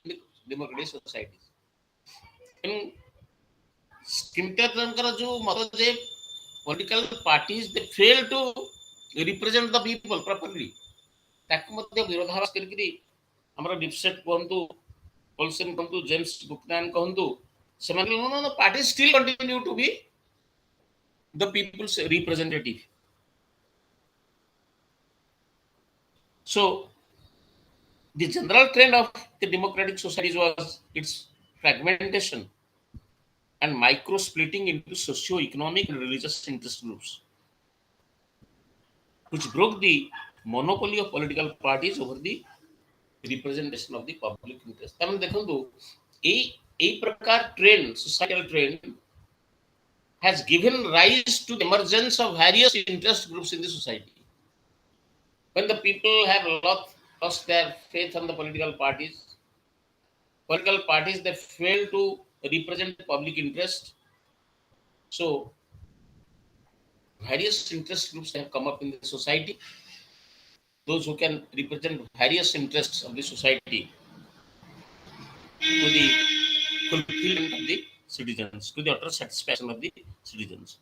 in the democratic societies. In Skinterଙ୍କର ଯୋଉ ମତ ଯେ political parties they fail to represent the people properly, ତାକୁ ମଧ୍ୟ ବିରୋଧାଭାସ କରିକିରି ଆମର Lipset କୁହନ୍ତୁ, Olsen କୁହନ୍ତୁ, James Buchanan କୁହନ୍ତୁ, ସେମାନେ no, parties still continue to be the people's representative. So the general trend of the democratic societies was its fragmentation and micro splitting into socio-economic and religious interest groups, which broke the monopoly of political parties over the representation of the public interest. I mean, देखो a प्रकार trend, societal trend has given rise to the emergence of various interest groups in the society. When the people have lost their faith on the political parties that fail to represent public interest, so various interest groups have come up in the society, those who can represent various interests of the society to the fulfillment of the citizens, to the utter satisfaction of the citizens.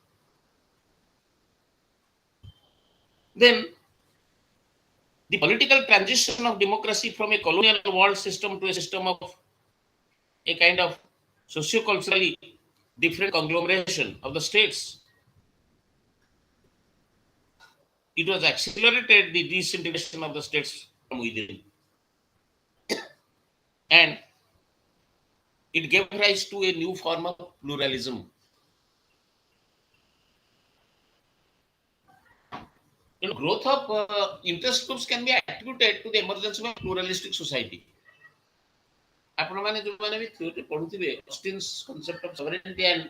Then the political transition of democracy from a colonial world system to a system of a kind of socio-culturally different conglomeration of the states, it was accelerated the disintegration of the states from within, and it gave rise to a new form of pluralism. Growth of interest groups can be attributed to the emergence of a pluralistic society. ଆପଣମାନେ ଯୋଉମାନେ ବି theory ପଢୁଥିବେ Austin's concept of sovereignty, and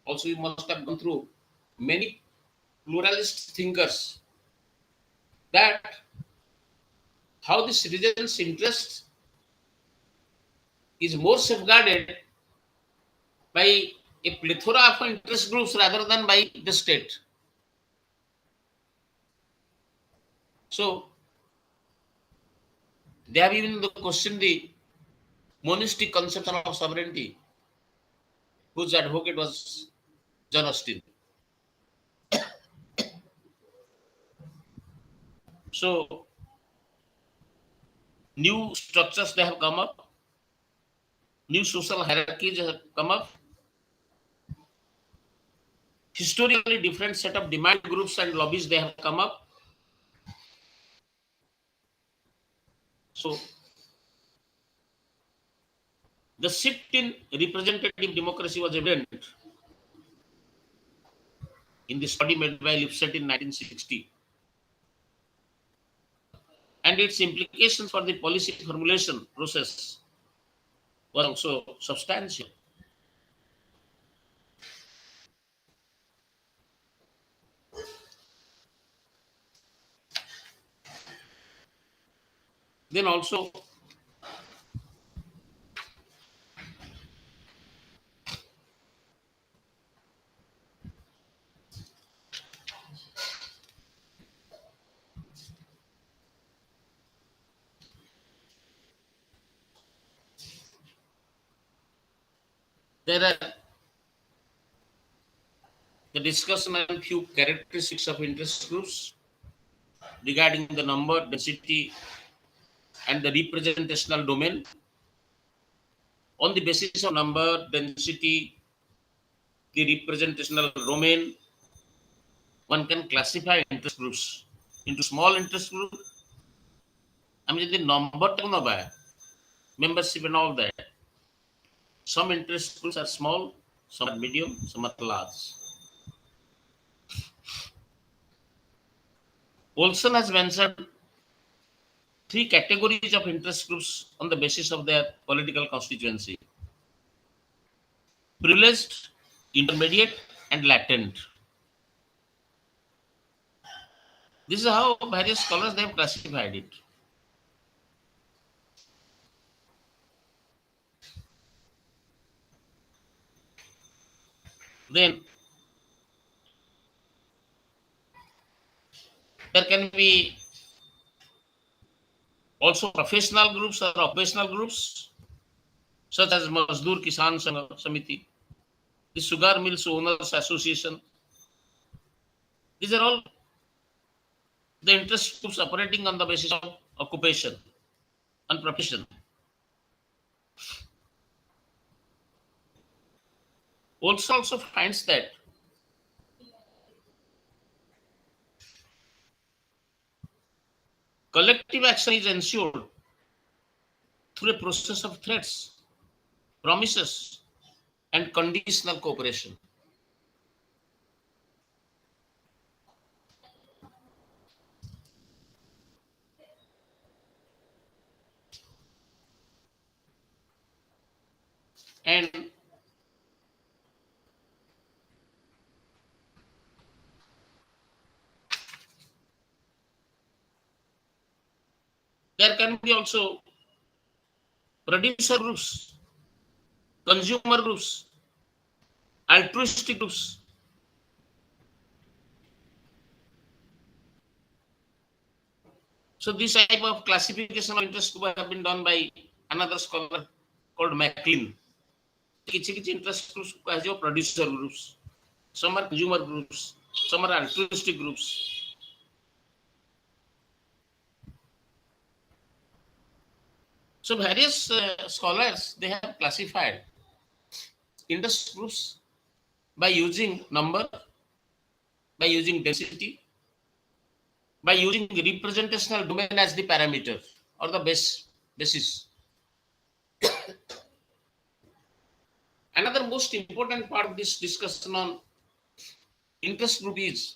also you must have gone through many pluralist thinkers, that how the citizens' interest is more safeguarded by a plethora of interest groups rather than by the state. So they have even questioned the monistic conception of sovereignty, whose advocate was John Austin. So new structures they have come up, New social hierarchies have come up. Historically different set of demand groups and lobbies they have come up. So the shift in representative democracy was evident in the study made by Lipset in 1960, and its implications for the policy formulation process were also substantial. Then also there are the discussion on few characteristics of interest groups regarding the number, density, and the representational domain. On the basis of number, density, the representational domain, one can classify interest groups into small interest group. I mean, the number membership and all that. Some interest groups are small, some are medium, some are large. Olson has mentioned three categories of interest groups on the basis of their political constituency: privileged, intermediate, and latent. This is how various scholars they have classified it. Then there can be also professional groups or occupational groups, such as Mazdoor Kisan Samiti, the Sugar Mills Owners Association. These are all the interest groups operating on the basis of occupation and profession. Also finds that collective action is ensured through a process of threats, promises, and conditional cooperation. And there can be also producer groups, consumer groups, altruistic groups. So this type of classification of interest group have been done by another scholar called MacLean. କିଛି interest groups କୁହାଯିବ producer groups, some are consumer groups, some are altruistic groups. So various scholars they have classified interest groups by using number, by using density, by using representational domain as the parameter or the basis. Another most important part of this discussion on interest group is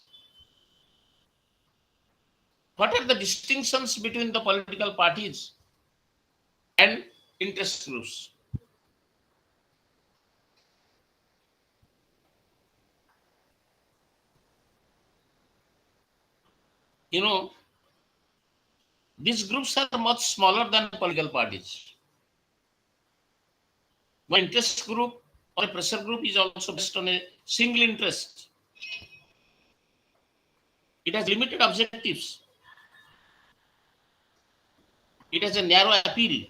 what are the distinctions between the political parties and interest groups. You know, these groups are much smaller than political parties. One interest group or a pressure group is also based on a single interest. It has limited objectives. It has a narrow appeal.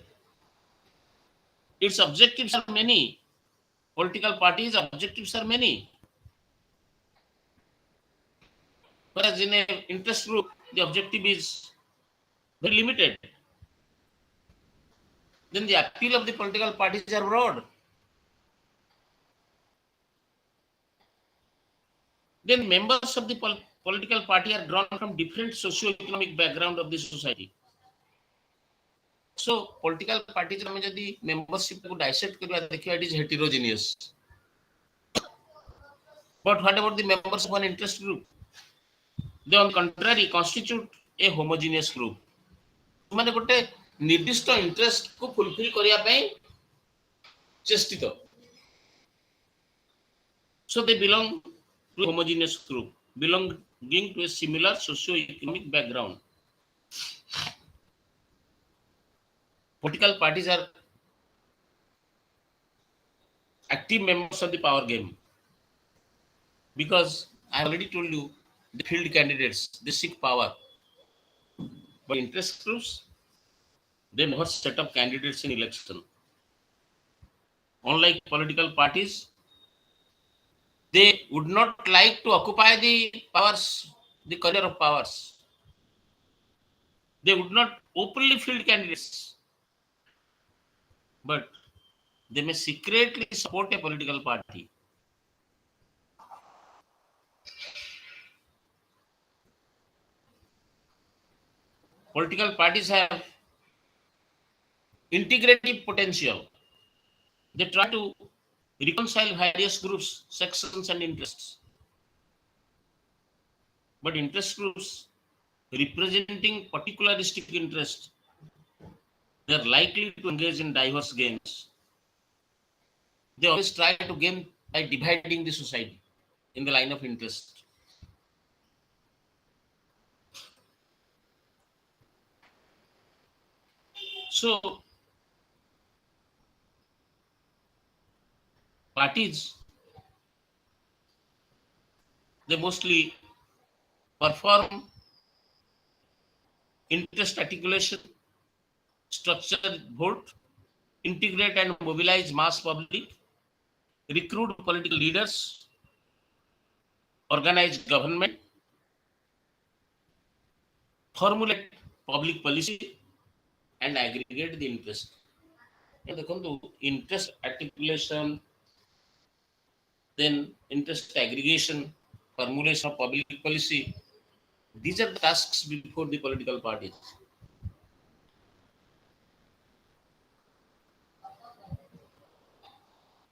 Its objectives are many. Political parties' objectives are many. Whereas in an interest group, the objective is very limited. then the appeal of the political parties are broad. Then members of the political party are drawn from different socio-economic background of the society. So political parties ଆମେ ଯଦି membership କୁ dissect କରିବା ଦେଖିବା it is heterogeneous. But what about the members of an interest group? They on the contrary constitute a homogeneous group. ମାନେ ଗୋଟେ ନିର୍ଦ୍ଦିଷ୍ଟ interest କୁ fulfil କରିବା ପାଇଁ ଚେଷ୍ଟିତ. So they belong to a homogeneous group, belonging to a similar socio-economic background. Political parties are active members of the power game because I already told you the field candidates they seek power, but interest groups they never set up candidates in election. Unlike political parties, they would not like to occupy the powers, the career of powers. They would not openly field candidates, but they may secretly support a political party. Political parties have integrative potential. They try to reconcile various groups, sections, and interests. But interest groups representing particularistic interests, they are likely to engage in diverse games. They always try to gain by dividing the society in the line of interest. So, parties, they mostly perform interest articulation, structure vote, integrate and mobilize mass public, recruit political leaders, organize government, formulate public policy, and aggregate the interest. Interest articulation, then interest aggregation, formulation of public policy, these are the tasks before the political parties.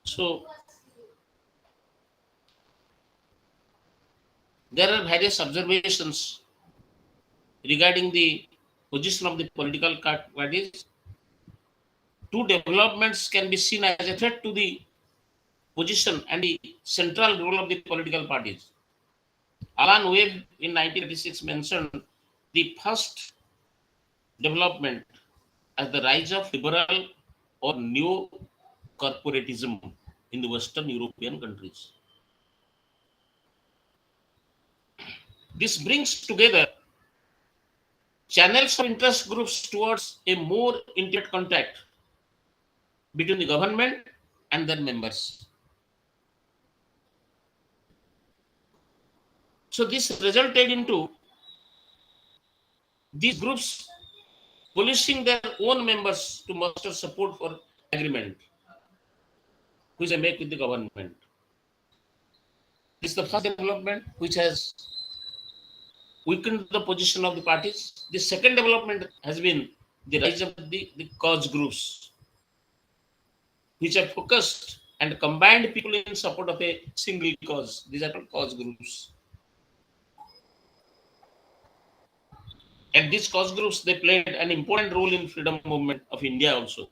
So there are various observations regarding the position of the political parties. Two developments can be seen as a threat to the position and the central role of the political parties. Alan Webb in 1986 mentioned the first development as the rise of liberal or neo corporatism in the Western European countries. This brings together channels of interest groups towards a more intimate contact between the government and their members. So this resulted into these groups policing their own members to muster support for agreement which they make with the government. This is the first development which has weakened the position of the parties. The second development has been the rise of the cause groups, which are focused and combined people in support of a single cause. These are called cause groups. And these cause groups, they played an important role in freedom movement of India also.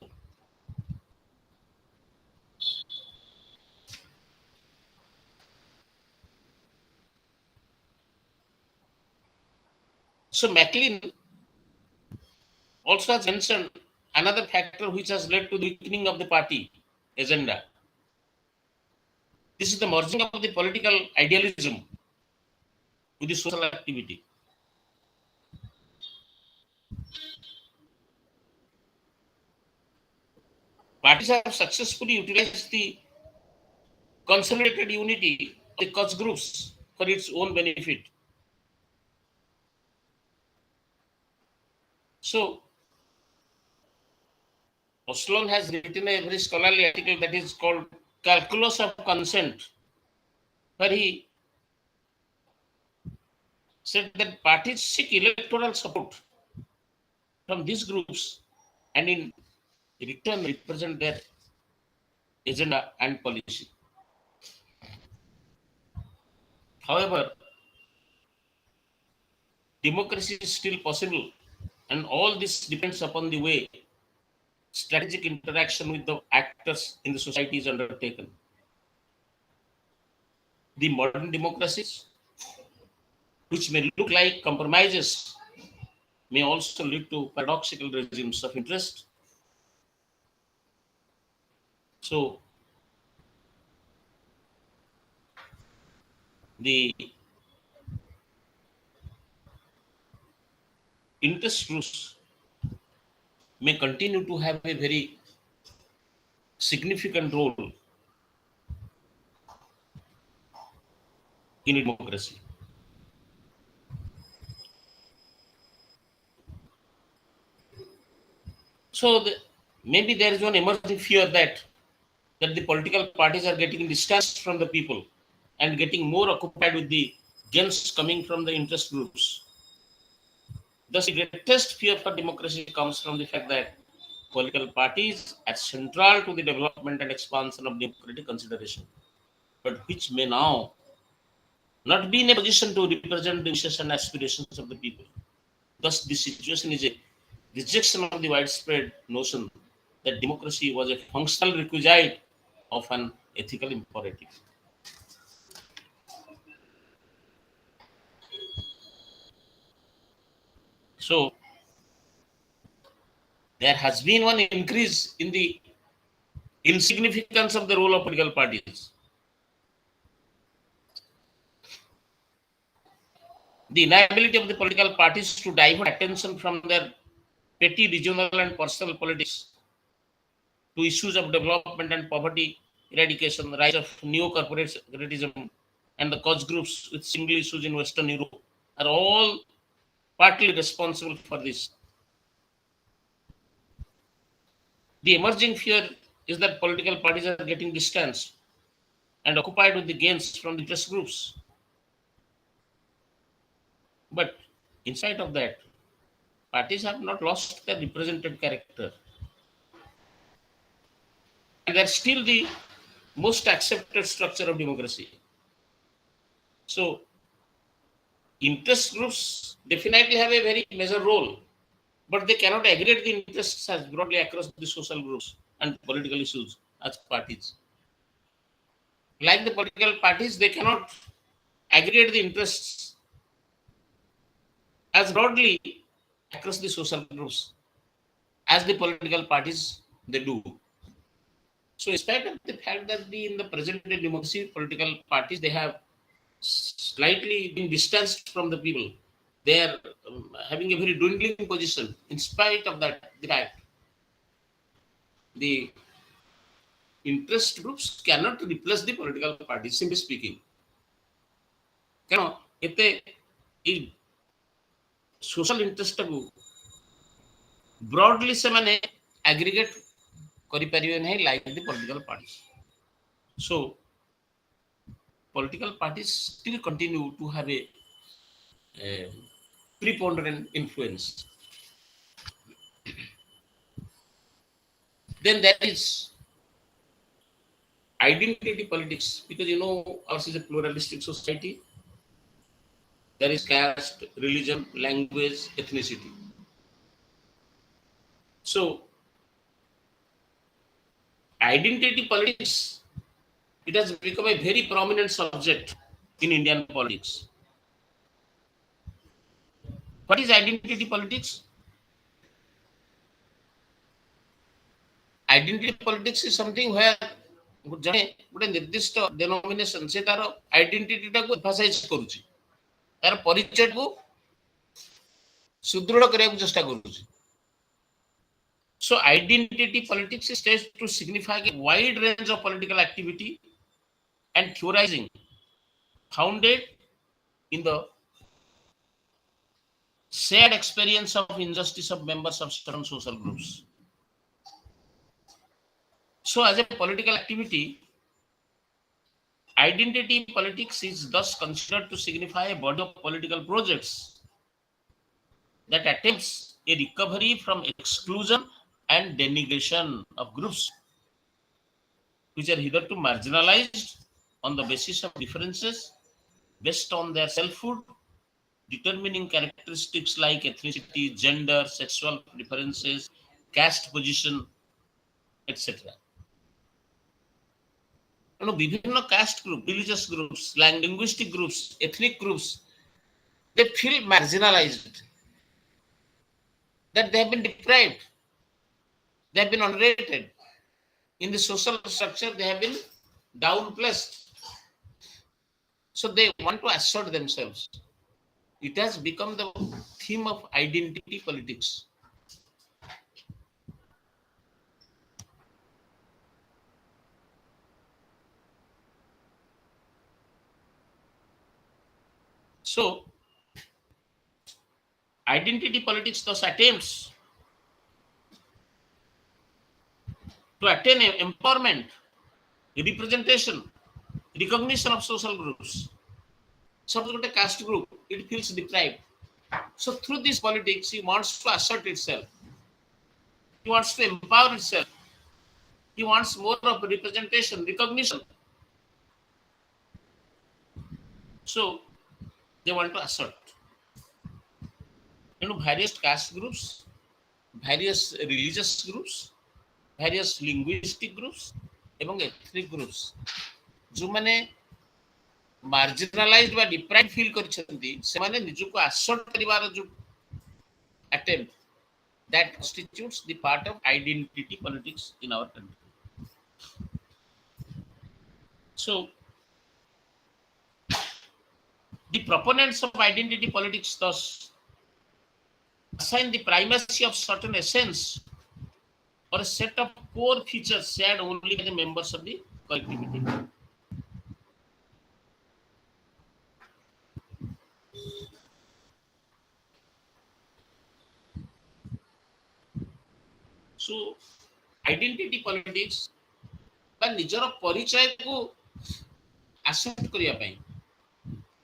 So MacLean also has mentioned another factor which has led to the weakening of the party agenda. This is the merging of the political idealism with the social activity. Parties have successfully utilized the consolidated unity of the cause groups for its own benefit. So, Osloon has written a very scholarly article that is called Calculus of Consent, where he said that parties seek electoral support from these groups and in return represent their agenda and policy. However, democracy is still possible, and all this depends upon the way strategic interaction with the actors in the society is undertaken. The modern democracies, which may look like compromises, may also lead to paradoxical regimes of interest. So, the interest groups may continue to have a very significant role in democracy. So, maybe there is one emerging fear that the political parties are getting distanced from the people and getting more occupied with the gains coming from the interest groups. Thus, the greatest fear for democracy comes from the fact that political parties are central to the development and expansion of democratic consideration, but which may now not be in a position to represent the wishes and aspirations of the people. Thus, this situation is a rejection of the widespread notion that democracy was a functional requisite of an ethical imperative. So, there has been one increase in the insignificance of the role of political parties. The inability of the political parties to divert attention from their petty regional and personal politics to issues of development and poverty eradication, the rise of neo-corporatism, and the cause groups with single issues in Western Europe are all partly responsible for this. The emerging fear is that political parties are getting distanced and occupied with the gains from the interest groups. But in spite of that, parties have not lost their representative character. And they're still the most accepted structure of democracy. So interest groups definitely have a very major role, but they cannot aggregate the interests as broadly across the social groups and political issues as parties. Like the political parties, they cannot aggregate the interests as broadly across the social groups as the political parties they do. So, in spite of the fact that in the present day democracy, political parties they have slightly been distanced from the people. They are having a very dwindling position. In spite of that, the fact the interest groups cannot replace the political parties. Simply speaking, କାରଣ ଏତେ ଏଇ social interest ଟାକୁ broadly ସେମାନେ aggregate କରିପାରିବେ ନାହିଁ like the political parties. So political parties still continue to have a preponderant influence. Then there is identity politics because you know ours is a pluralistic society. There is caste, religion, language, ethnicity. So identity politics it has become a very prominent subject in Indian politics. What is identity politics? Identity politics is something where ଜଣେ ଗୋଟେ ନିର୍ଦ୍ଦିଷ୍ଟ ଡେନୋମିନେସନ ସେ ତାର ଆଇଡେଣ୍ଟିଟିଟାକୁ emphasise କରୁଛି ତାର ପରିଚୟକୁ ସୁଦୃଢ କରିବାକୁ ଚେଷ୍ଟା କରୁଛି. So identity politics is stated to signify a wide range of political activity and theorizing founded in the shared experience of injustice of members of certain social groups. So, as a political activity, identity politics is thus considered to signify a body of political projects that attempts a recovery from exclusion and denigration of groups which are hitherto marginalized on the basis of differences based on their selfhood, determining characteristics like ethnicity, gender, sexual preferences, caste position, etc. বিভিন্ন caste group, religious groups, linguistic groups, ethnic groups, they feel marginalized, that they have been deprived, they have been unrated. In the social structure, they have been downplaced. So they want to assert themselves. It has become the theme of identity politics. So identity politics thus attempts to attain empowerment, representation, recognition of social groups. Suppose a caste group, it feels deprived. So through this politics, he wants to assert itself. He wants to empower itself. He wants more of representation, recognition. So they want to assert. Various caste groups, various religious groups, various linguistic groups, এবং ethnic groups ଯେଉଁମାନେ marginalized ବା deprived feel କରିଛନ୍ତି ସେମାନେ ନିଜକୁ assert କରିବାର ଯୋଉ attempt that constitutes the part of identity politics in our country. So the proponents of identity politics thus assign the primacy of certain essence or a set of core features shared only by the members of the collectivity. So identity politics ବା ନିଜର ପରିଚୟକୁ accept କରିବା ପାଇଁ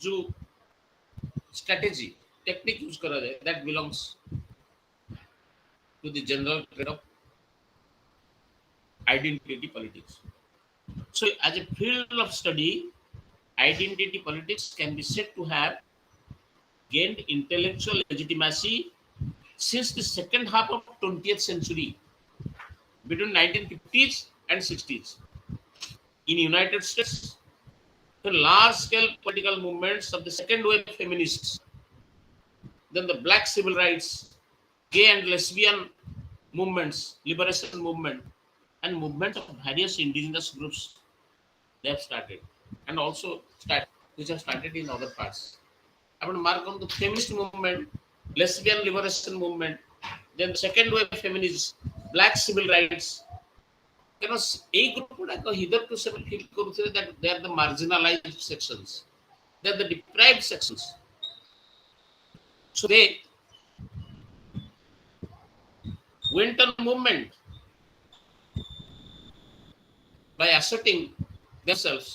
ଯୋଉ strategy technique use କରାଯାଏ that belongs to the general trade of identity politics. So as a field of study, identity politics can be said to have gained intellectual legitimacy since the second half of 20th century, between 1950s and 60s. In United States, the large-scale political movements of the second wave feminists, then the black civil rights, gay and lesbian movements, liberation movement, and movements of various indigenous groups, they have started, and also which have started in other parts. I want to mark on the feminist movement, lesbian liberation movement, then the second wave feminists, black civil rights. A group hitherto feel that they are the marginalized sections, they are the deprived sections. So they went on movement by asserting themselves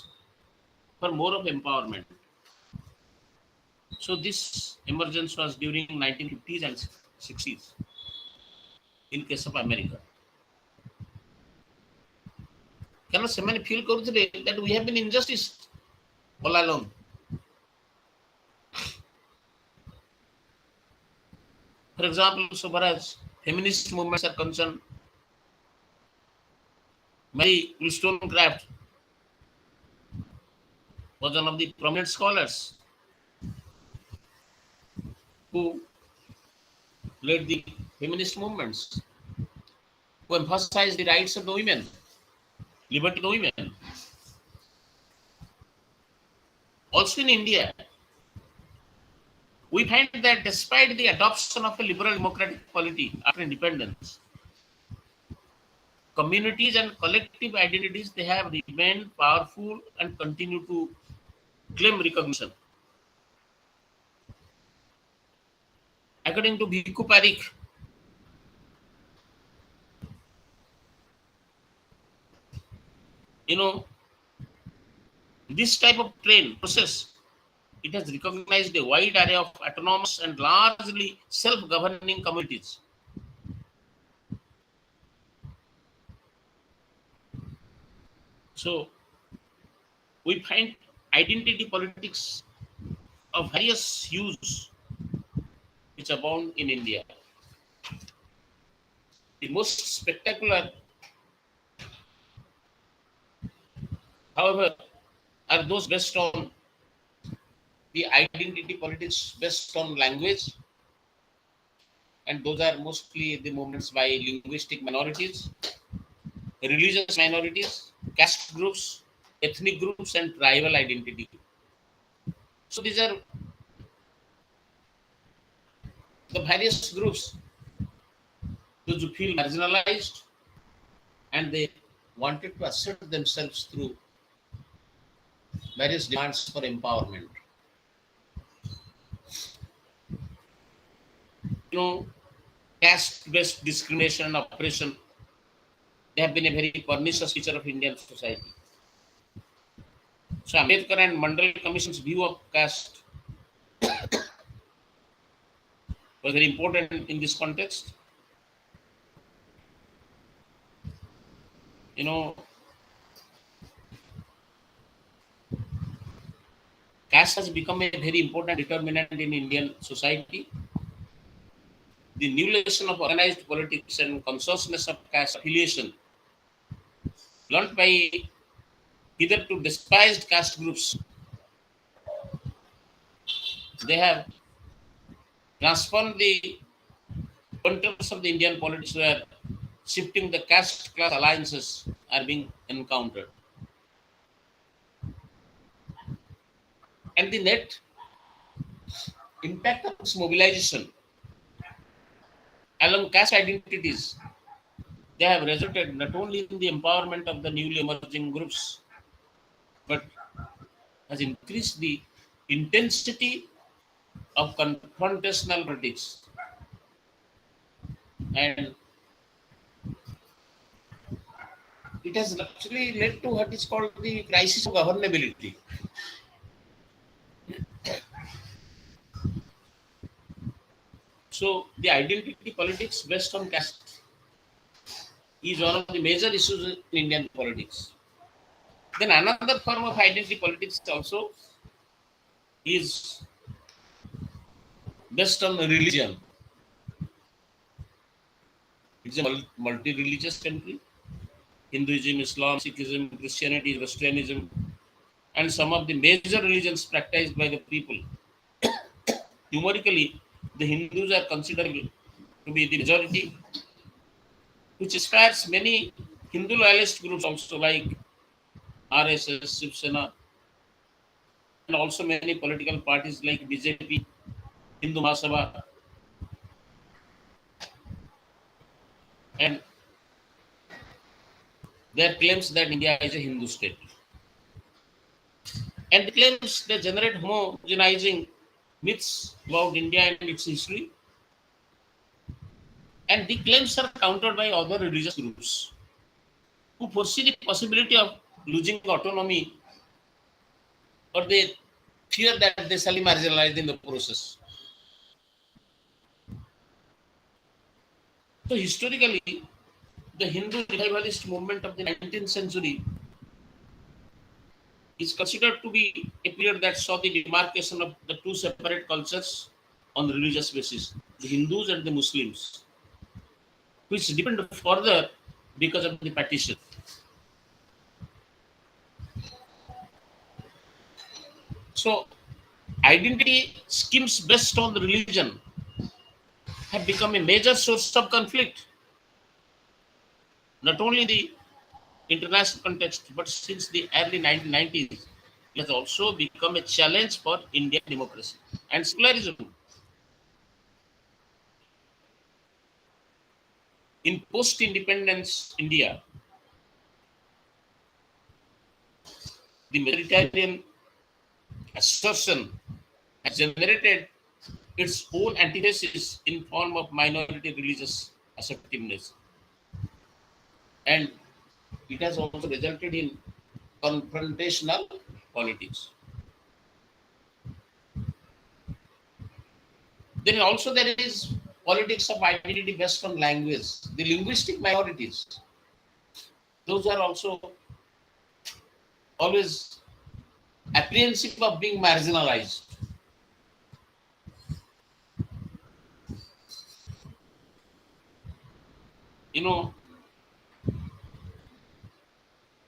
for more of empowerment. So this emergence was during 1950s and 60s in case of America. କାରଣ ସେମାନେ feel କରୁଥିଲେ that we have been injustice all along. For example, so far as feminist movements are concerned, Mary Wollstonecraft was one of the prominent scholars who led the feminist movements, who emphasized the rights of the women, liberty of the women. Also in India, we find that despite the adoption of a liberal democratic polity after independence, communities and collective identities, they have remained powerful and continue to claim recognition. According to Bhikkhu Parikh, You know, this type of train process, it has recognized a wide array of autonomous and largely self-governing communities. So we find identity politics of various hues which abound in India. The most spectacular, however, are those based on the identity politics based on language, and those are mostly the movements by linguistic minorities, religious minorities, caste groups, ethnic groups, and tribal identity. So these are the various groups those who feel marginalized and they wanted to assert themselves through various demands for empowerment. You know, caste-based discrimination and oppression, they have been a very pernicious feature of Indian society. So Ambedkar and Mandal Commission's view of caste was very important in this context. You know, caste has become a very important determinant in Indian society. The new lesson of organized politics and consciousness of caste affiliation learned by hitherto despised caste groups, they have transformed the contours of the Indian politics where shifting the caste class alliances are being encountered. And the net impact of this mobilization along caste identities, they have resulted not only in the empowerment of the newly emerging groups, but has increased the intensity of confrontational politics. And it has actually led to what is called the crisis of governability. So the identity politics based on caste is one of the major issues in Indian politics. Then another form of identity politics also is based on religion. It's a multi-religious country. Hinduism, Islam, Sikhism, Christianity, Zoroastrianism, and some of the major religions practiced by the people. Numerically, the Hindus are considered to be the majority, which inspires many Hindu loyalist groups also like RSS, Shiv Sena, and also many political parties like BJP, Hindu Mahasabha, and their claims that India is a Hindu state. And the claims they generate homogenizing myths about India and its history. And the claims are countered by other religious groups who foresee the possibility of losing autonomy, or they fear that they shall be marginalized in the process. So historically, the Hindu revivalist movement of the 19th century is considered to be a period that saw the demarcation of the two separate cultures on religious basis, the Hindus and the Muslims, which deepened further because of the partition. So, identity schemes based on the religion have become a major source of conflict, not only in the international context, but since the early 1990s, it has also become a challenge for Indian democracy and secularism. In post-independence India, the majoritarian assertion has generated its own antithesis in form of minority religious assertiveness, and it has also resulted in confrontational politics. Then also there is politics of identity based on language. The linguistic minorities, those are also always apprehensive of being marginalized. You know,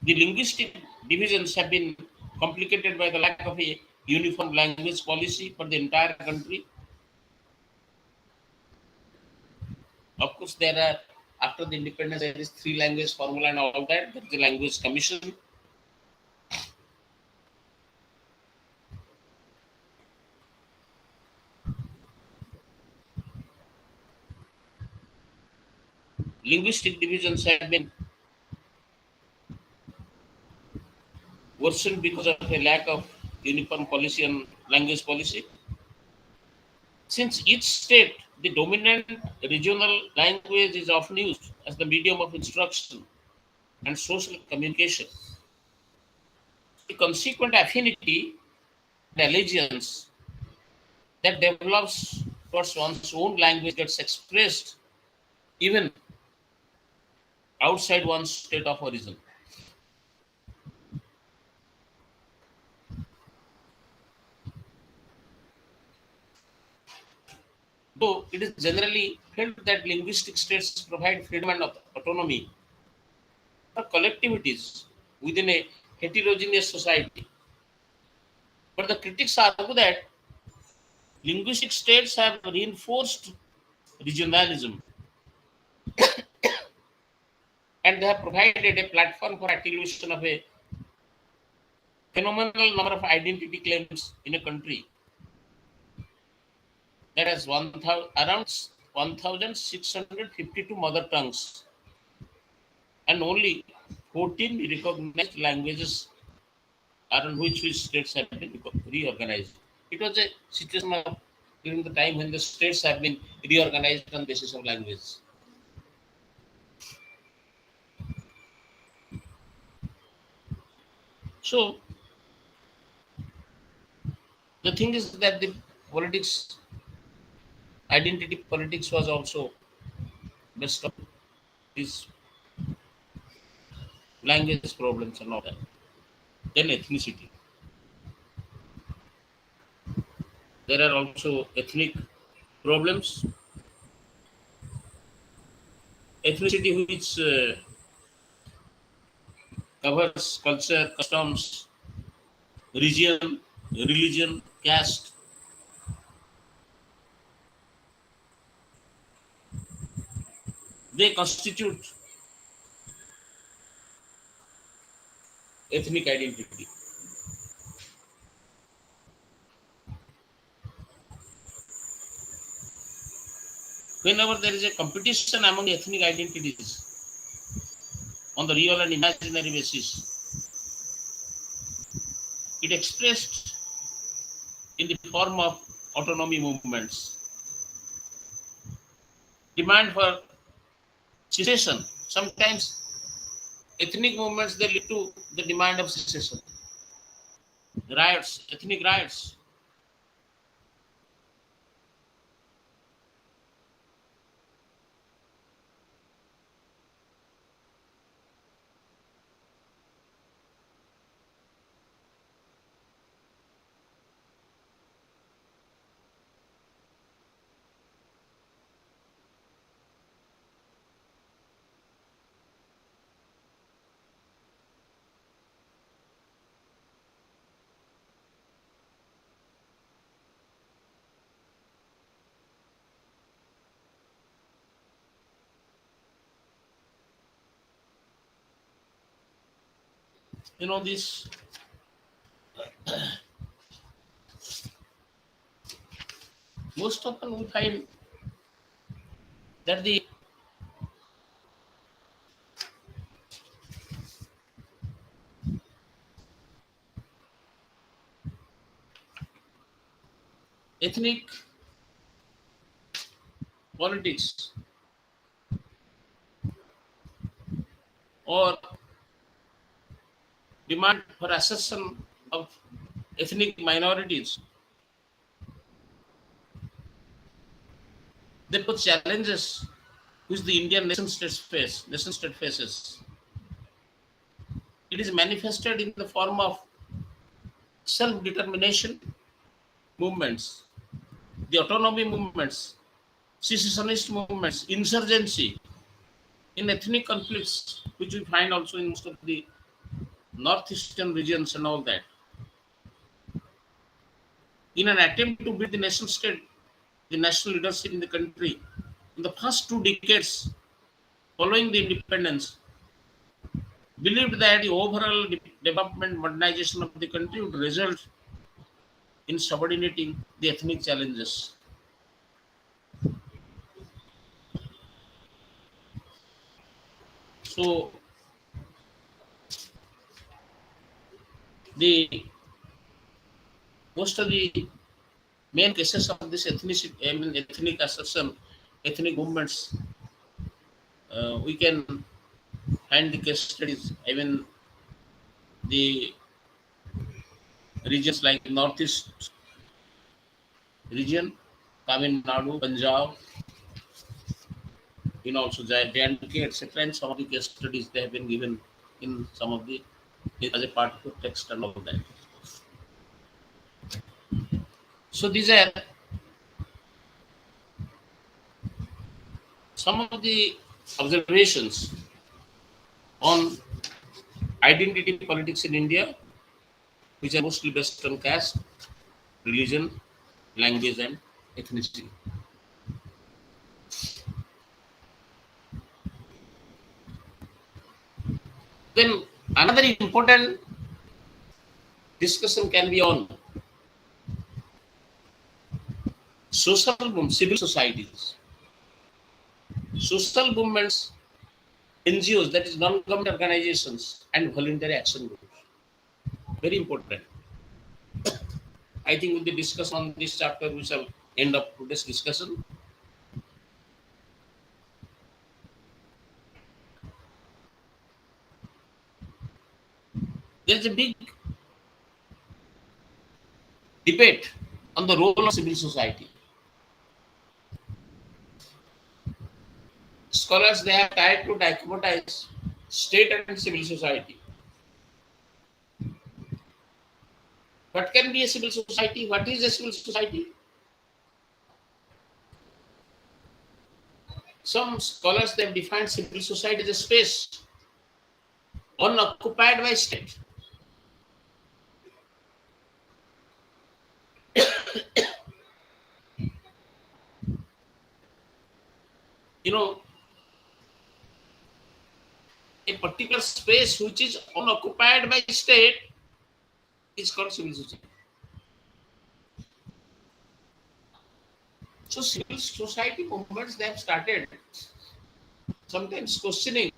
the linguistic divisions have been complicated by the lack of a uniform language policy for the entire country. Of course, there are, after the independence, there is three language formula and all that. There is the language commission. Linguistic divisions have been worsened because of a lack of uniform policy and language policy. Since each state, the dominant regional language is often used as the medium of instruction and social communication. The consequent affinity and allegiance that develops towards one's own language gets expressed even outside one's state of origin. Though it is generally felt that linguistic states provide freedom and autonomy for collectivities within a heterogeneous society. But the critics argue that linguistic states have reinforced regionalism and they have provided a platform for attenuation of a phenomenal number of identity claims in a country that has around 1,652 mother tongues and only 14 recognized languages are on which states have been reorganized. It was a situation of during the time when the states have been reorganized on the basis of language. So the thing is that the politics, identity politics was also based on these language problems and all that. Then ethnicity. There are also ethnic problems. Ethnicity which covers culture, customs, region, religion, caste. They constitute ethnic identity. Whenever there is a competition among ethnic identities on the real and imaginary basis, it expressed in the form of autonomy movements, demand for secession. Sometimes ethnic movements they lead to the demand of secession, riots, ethnic riots. This most often we find that the ethnic politics or demand for accession of ethnic minorities. They put challenges which the Indian nation state faces. It is manifested in the form of self-determination movements, the autonomy movements, secessionist movements, insurgency in ethnic conflicts, which we find also in most of the northeastern regions and all that. In an attempt to build the nation state, the national leadership in the country, in the first 2 decades following the independence, believed that the overall development modernization of the country would result in subordinating the ethnic challenges. So the most of the main cases of this ethnic assertion, ethnic movements, we can find the case studies. Even the regions like Northeast region, Tamil Nadu, Punjab, also J&K, etc. And some of the case studies they have been given in some of the as a part of the text and all that. So these are some of the observations on identity politics in India, which are mostly based on caste, religion, language, and ethnicity. Then another important discussion can be on civil societies, social movements, NGOs, that is non-government organizations, and voluntary action groups. Very important. I think we'll discuss on this chapter, we shall end up today's discussion. There's a big debate on the role of civil society. Scholars they have tried to dichotomize state and civil society. What can be a civil society? What is a civil society? Some scholars they have defined civil society as a space unoccupied by state. A particular space which is unoccupied by state is called civil society. So civil society movements they have started sometimes questioning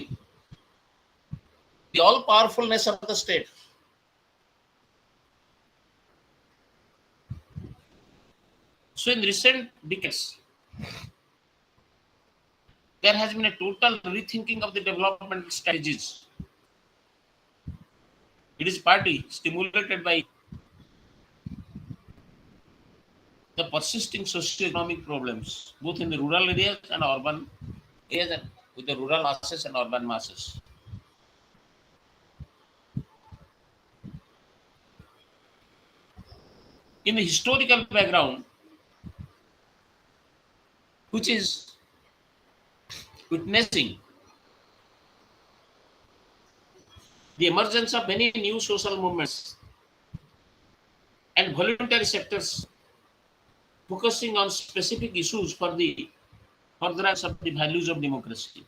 the all-powerfulness of the state. So in recent decades, there has been a total rethinking of the development strategies. It is partly stimulated by the persisting socio-economic problems, both in the rural areas and urban areas, and with the rural masses and urban masses. In the historical background, which is witnessing the emergence of many new social movements and voluntary sectors focusing on specific issues for the furtherance of the values of democracy.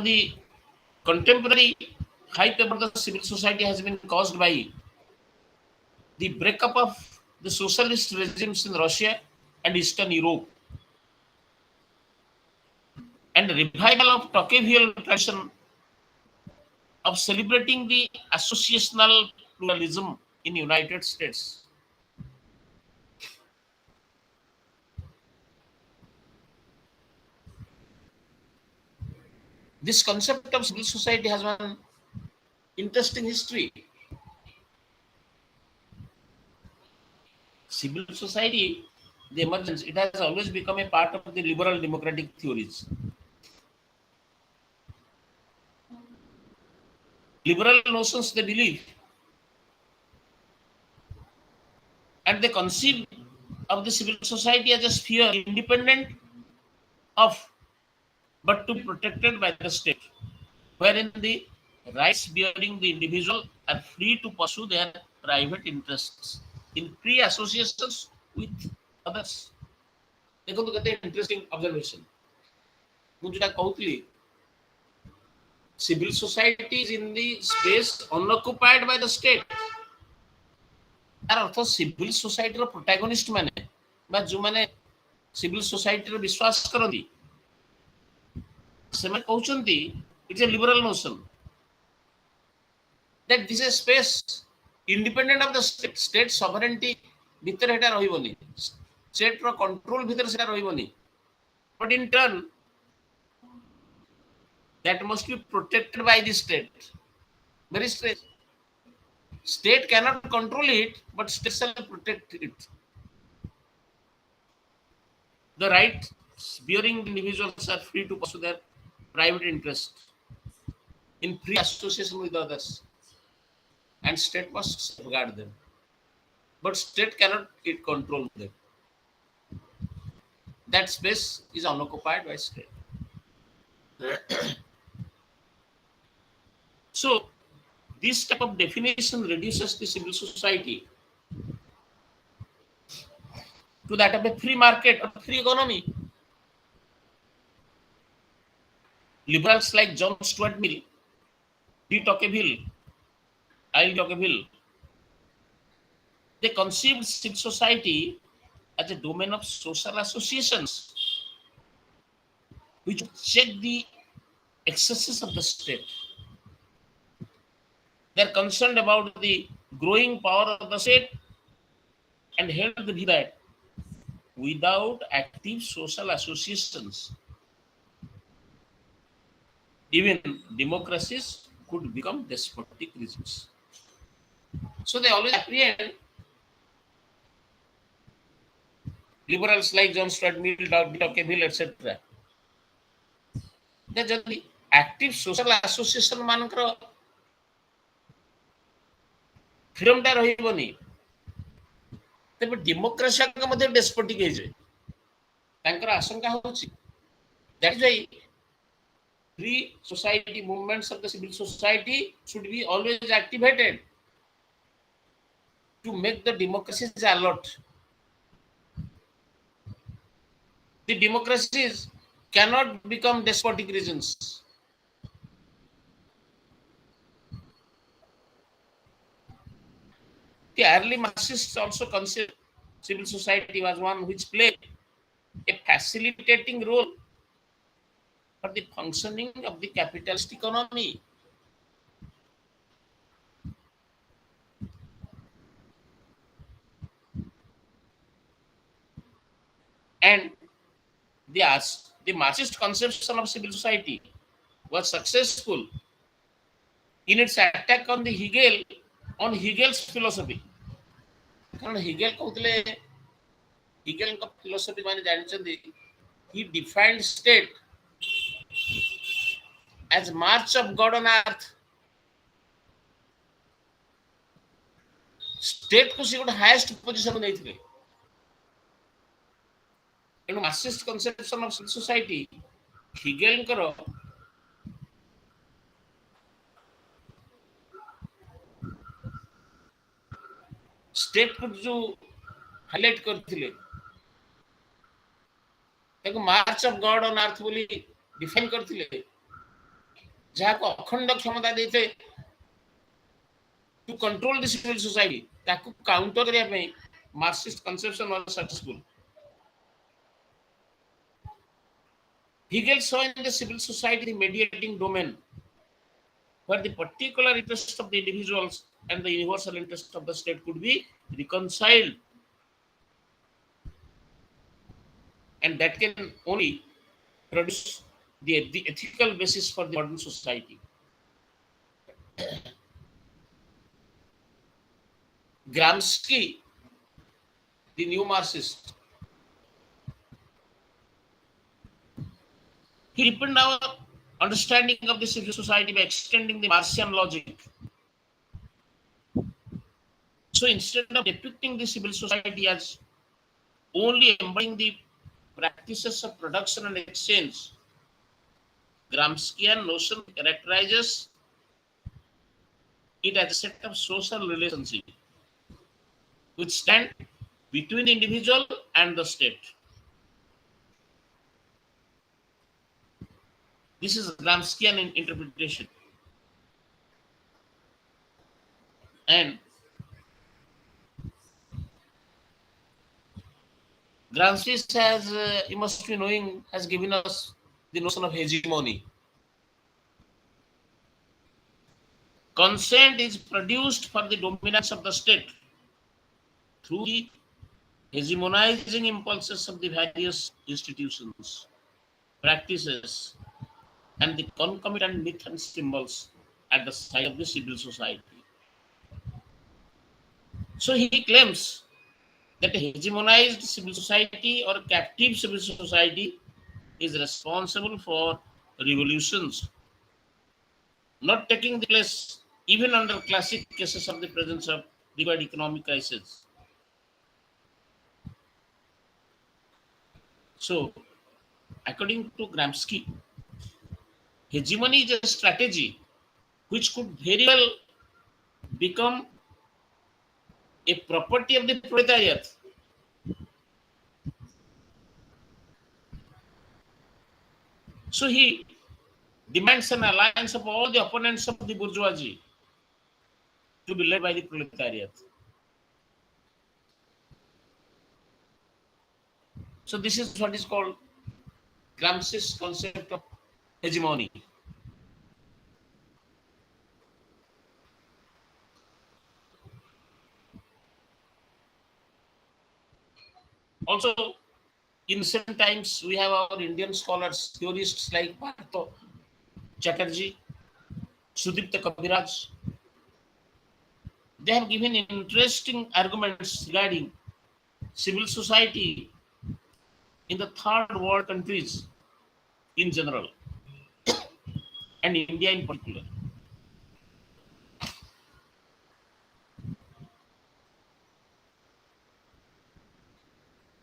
The contemporary hype about the civil society has been caused by the breakup of the socialist regimes in Russia and Eastern Europe, and the revival of Tocqueville tradition of celebrating the associational pluralism in United States. This concept of civil society has one interesting history. Civil society, the emergence, it has always become a part of the liberal democratic theories. Liberal notions they believe, and they conceive of the civil society as a sphere independent of but to be protected by the state, wherein the rights bearing the individual are free to pursue their private interests in free associations with others. ଦେଖନ୍ତୁ କେତେ interesting observation. ମୁଁ ଯୋଉଟା କହୁଥିଲି civil society is in the space unoccupied by the state। ତାର ଅର୍ଥ civil ସୋସାଇଟିର ପ୍ରୋଟାଗନିଷ୍ଟ ମାନେ ବା ଯୋଉମାନେ ସିଭିଲ ସୋସାଇଟିରେ ବିଶ୍ୱାସ କରନ୍ତି ସେମାନେ କହୁଛନ୍ତି it's a liberal notion that this is a space independent of the state। state sovereignty ଭିତରେ ଏଟା ରହିବନି, state ର control ଭିତରେ ସେଟା ରହିବନି, but in turn that must be protected by the state। very strange, state cannot control it but state shall protect it। the rights bearing individuals are free to pursue their private interest in free association with others, and state must safeguard them, but state cannot control them। that space is unoccupied by state। So this type of definition reduces the civil society to that of a free market or free economy। Liberals like John Stuart Mill, de Tocqueville, I. Tocqueville, they conceived civil society as a domain of social associations which check the excesses of the state। They are concerned about the growing power of the state and held the view that without active social associations, even democracies could become despotic regimes। So they always apprehend, liberals like John Stuart Mill, Tocqueville, etc., that ଯଦି active social association ମାନଙ୍କର ଫ୍ରିଡମଟା ରହିବନି ତେବେ democracy ମଧ୍ୟ ଡେସ୍ପୋଟିକ ହେଇଯାଏ। ତାଙ୍କର ଆଶଙ୍କା ହେଉଛି that is why free society movements of the civil society should be always activated to make the democracies alert। the democracies cannot become despotic regimes। The early Marxists also considered civil society was one which played a facilitating role for the functioning of the capitalist economy। And the Marxist conception of civil society was successful in its attack on the on Hegel's philosophy। କାରଣ ହିଗେଲ କହୁଥିଲେ, ହିଗେଲଙ୍କ philosophy ମାନେ ଜାଣିଛନ୍ତି, he defined state as march of God on earth। state କୁ ସେ ଗୋଟେ highest position ଦେଇଥିଲେ। ତେଣୁ Marxist conception of civil society ହିଗେଲଙ୍କର स्टेट को जो हाईलाइट करथिले ताको march of God on earth बोली डिफाइन करथिले, जहा को अखंड क्षमता देते to control the civil society, ताको काउंटर करिया पे Marxist conception was successful. Hegel saw in the civil society the mediating domain where the particular interests of the individuals and the universal interest of the state could be reconciled, and that can only produce the ethical basis for the modern society. Gramsci, the new Marxist, he deepened our understanding of the civil society by extending the Marxian logic. So instead of depicting the civil society as only embodying the practices of production and exchange, Gramscian notion characterizes it as a set of social relationships which stand between the individual and the state. This is Gramscian interpretation. And Gramsci has, you must be knowing, has given us the notion of hegemony. Consent is produced for the dominance of the state through the hegemonizing impulses of the various institutions, practices, and the concomitant myth and symbols at the side of the civil society. So he claims that a hegemonized civil society or a captive civil society is responsible for revolutions not taking the place even under classic cases of the presence of required economic crisis. So, according to Gramsci, hegemony is a strategy which could very well become a property of the proletariat. So he demands an alliance of all the opponents of the bourgeoisie to be led by the proletariat. So this is what is called Gramsci's concept of hegemony. Also, in recent times, we have our Indian scholars, theorists like Partho Chatterjee, Sudipta Kabiraj. They have given interesting arguments regarding civil society in the third world countries in general and India in particular.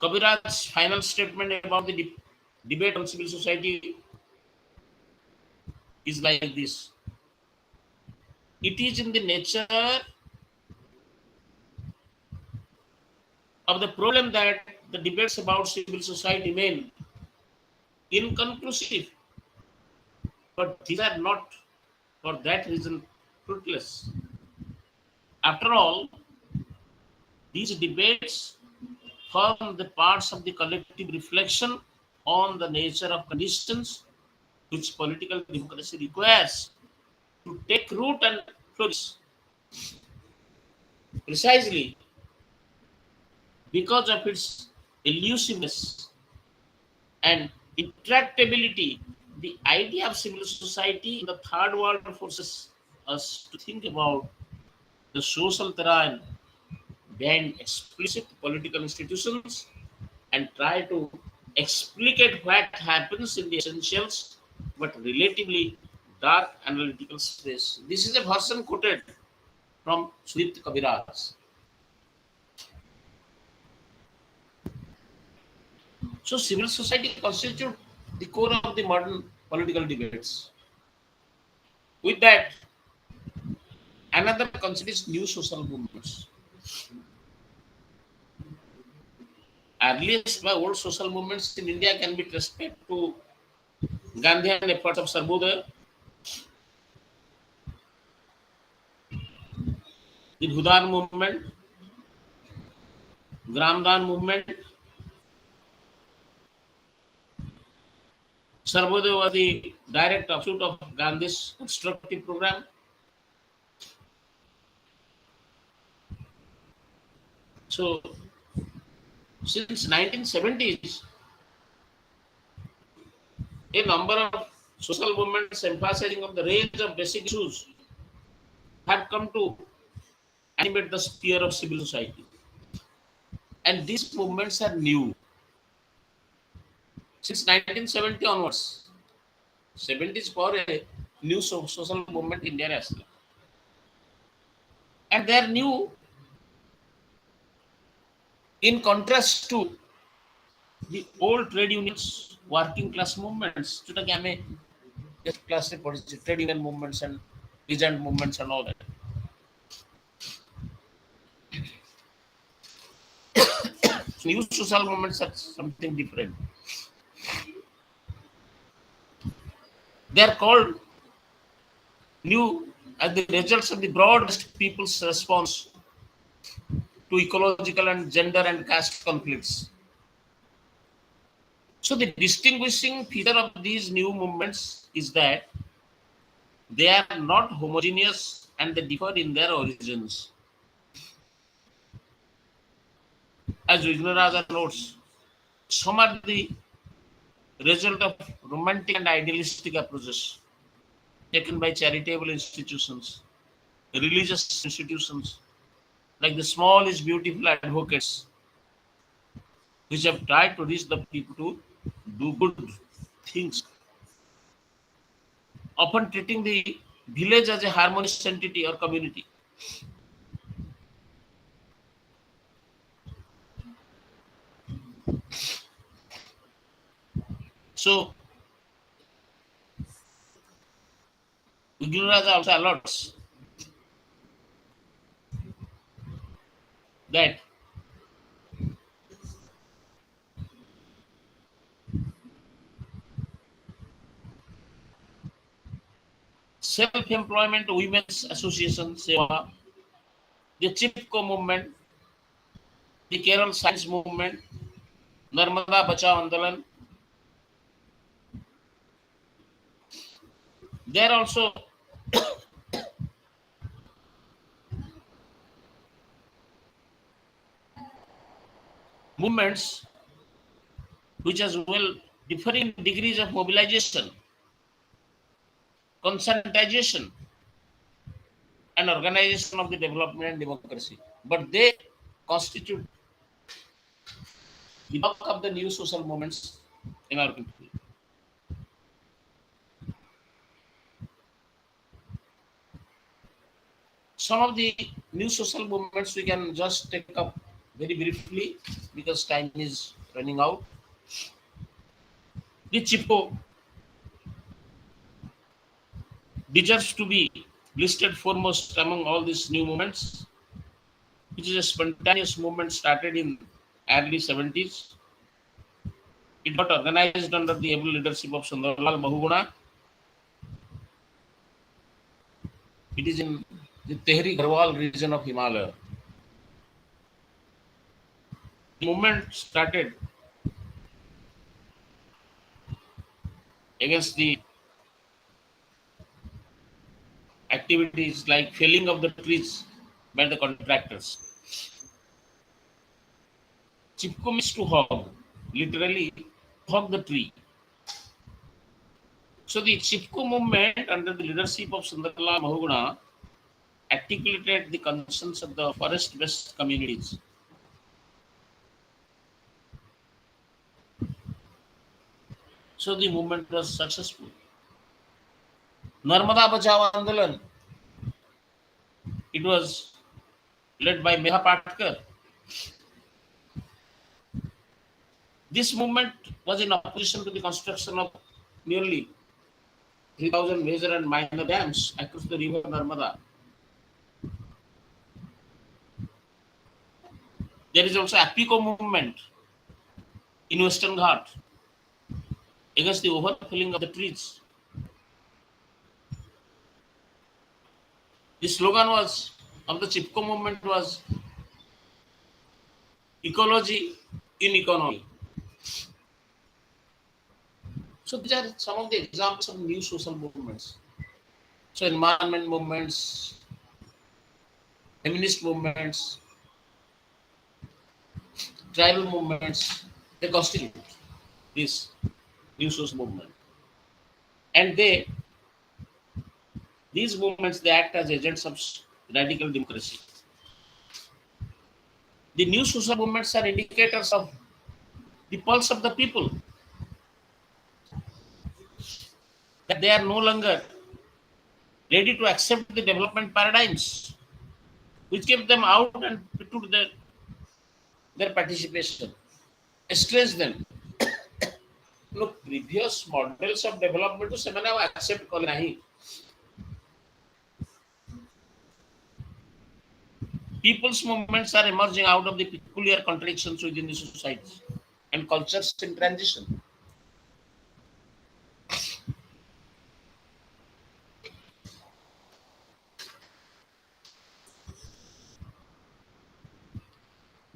Kabiraj's final statement about the debate on civil society is like this. It is in the nature of the problem that the debates about civil society remain inconclusive, but these are not for that reason fruitless. After all, these debates form the parts of the collective reflection on the nature of conditions which political democracy requires to take root and flourish. Precisely because of its elusiveness and intractability, the idea of civil society in the third world forces us to think about the social terrain behind explicit political institutions and try to explicate what happens in the essentials but relatively dark analytical space. This is a version quoted from Sudipta Kabiraj. So civil society constitutes the core of the modern political debates. With that, another concept is new social movements. Earliest by old social movements in India can be traced back to Gandhian efforts of Sarvodaya, the Bhudan movement, Gramdan movement. Sarvodaya was the direct offshoot of Gandhi's constructive program. So, since 1970s, A number of social movements emphasizing on the range of basic issues have come to animate the sphere of civil society. And these movements are new. Since 1970 onwards, 70s for a new social movement in India as well. And they are new in contrast to the old trade unions, working class movements, जोटाकि हमें class से पढ़ी थी, trade union movements and peasant movements and all that. So new social movements are something different. They are called new as the results of the broad-based people's response to ecological and gender and caste conflicts. So the distinguishing feature of these new movements is that they are not homogeneous and they differ in their origins. As Vignaraja notes, some are the result of romantic and idealistic approaches taken by charitable institutions, religious institutions, like the small is beautiful advocates, which have tried to reach the people to do good things, often treating the village as a harmonious entity or community. So, Vignaraja also alerts that self-employment women's association, Seva, the Chipko movement, the Kerala science movement, Narmada Bachao Andolan, they are also movements which as well differing degrees of mobilization, conscientization, and organization of the development and democracy. But they constitute the bulk of the new social movements in our country. Some of the new social movements we can just take up very briefly because time is running out. The Chipo deserves to be listed foremost among all these new movements, which is a spontaneous movement started in early 70s. It got organized under the able leadership of Sundarlal Mahuguna. It is in the Tehri Garhwal region of Himalaya. The movement started against the activities like felling of the trees by the contractors. Chipko means to hog, literally hog the tree. So the Chipko movement under the leadership of Sundarlal Mahuguna articulated the concerns of the forest-based communities. So the movement was successful. Narmada Bachao Andolan, it was led by Meha Patkar. This movement was in opposition to the construction of nearly 3,000 major and minor dams across the river Narmada. There is also Apiko movement in Western Ghat against the overfelling of the trees. The slogan was of the Chipko movement was ecology in economy. So these are some of the examples of new social movements. So environment movements, feminist movements, tribal movements, they constitute this new social movement. and these movements they act as agents of radical democracy. The new social movements are indicators of the pulse of the people, that they are no longer ready to accept the development paradigms which keep them out and to their participation, estrange them. Look, previous models of development ସେମାନେ ଆଉ accept କଲେ ନାହିଁ. People's movements are emerging out of the peculiar contradictions within the society and cultures in transition.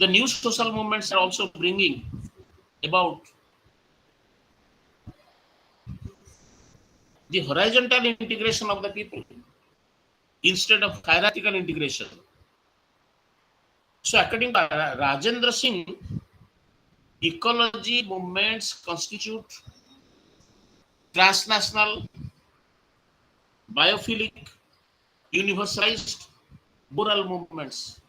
The new social movements are also bringing about the horizontal integration of the people instead of hierarchical integration. So, according to Rajendra Singh, ecology movements constitute transnational, biophilic, universalized moral movements.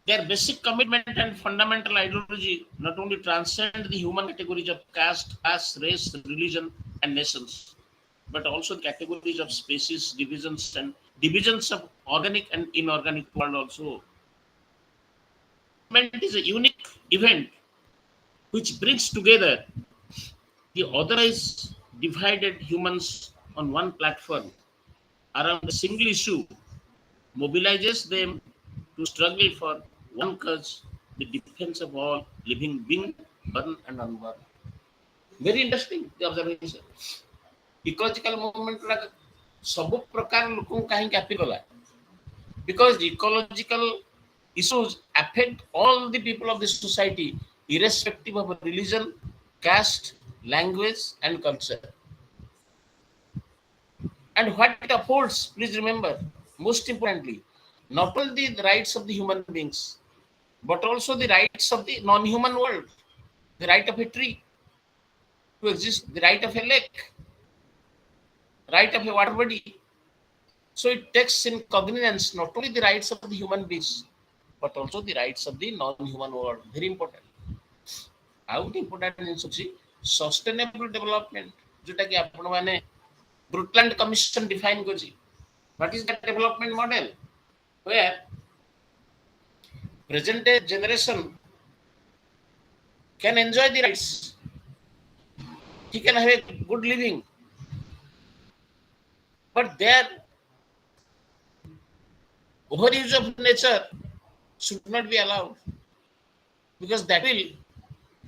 Their basic commitment and fundamental ideology not only transcend the human categories of caste, class, race, religion, and nations, but also the categories of species, divisions, and divisions of organic and inorganic world also. Movement is a unique event which brings together the otherwise divided humans on one platform around a single issue, mobilizes them to struggle for one cause, the defense of all living being, born and unborn. Very interesting the observation. Ecological movement ସବୁ ପ୍ରକାର ଲୋକଙ୍କୁ କାହିଁକି appeal କଲା? Because ecological issues affect all the people of the society, irrespective of religion, caste, language, and culture. And what it affords, please remember, most importantly, not only the rights of the human beings, but also the rights of the non-human world, the right of a tree to exist, the right of a lake, right of a water body. So it takes in cognizance not only the rights of the human beings, but also the rights of the non-human world. Very important. How important is sustainable development, जोटा कि आपण माने Brundtland Commission define करछि. What is that development model? Where present day generation can enjoy the rights, he can have a good living, but their overuse of nature should not be allowed, because that will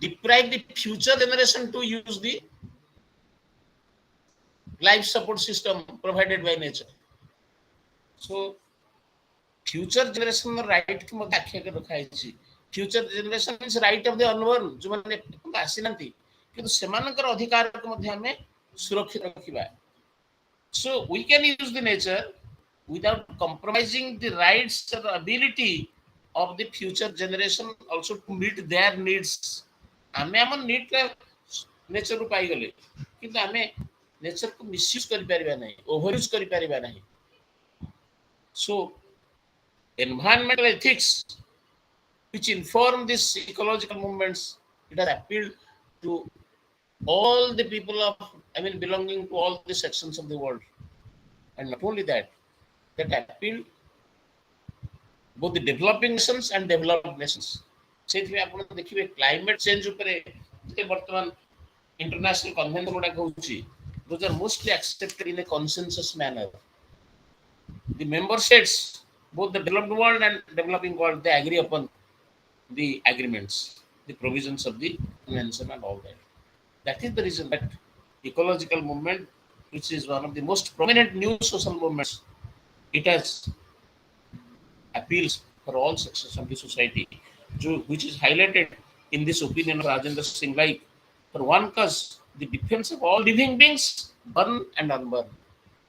deprive the future generation to use the life support system provided by nature. So future generation right की मत आख्या के रखा है. Future generation is right of the unborn, जो माने आसी नथी किंतु सेमानकर अधिकार को मध्ये हमें सुरक्षित रखिबा. So we can use the nature without compromising the rights or ability of the future generation also to meet their needs. आमे हमन नीड के नेचर को पाई गले किंतु आमे नेचर को मिसयूज करि परिबा नाही, ओवरयूज करि परिबा नाही. So environmental ethics which inform these ecological movements, it has appealed to all the people of, belonging to all the sections of the world. And not only that, that appealed both the developing nations and developed nations. ସେଥିପାଇଁ ଆପଣ ଦେଖିବେ climate change ଉପରେ ଯେ ବର୍ତ୍ତମାନ international convention ଗୁଡାକ ହଉଛି, those are mostly accepted in a consensus manner. The member states, both the developed world and developing world, they agree upon the agreements, the provisions of the convention and all that. That is the reason that ecological movement, which is one of the most prominent new social movements, it has appeals for all sections of the society, which is highlighted in this opinion of Rajendra Singh, like for one cause, the defense of all living beings, born and unborn.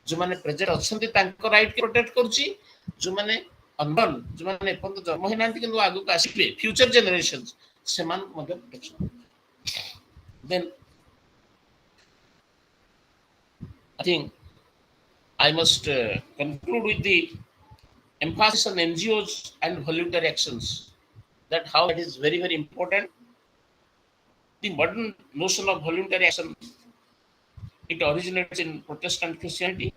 जो माने present अछंती तांको right के protect करछि, जो माने unburn, जो माने एपन जन्म हे नांती किंतु आगु आसीबे फ्यूचर जनरेशंस सेमान मध्ये protection. Then I think I must conclude with the emphasis on NGOs and voluntary actions. That how it is very, very important. The modern notion of voluntary action, it originates in Protestant Christianity,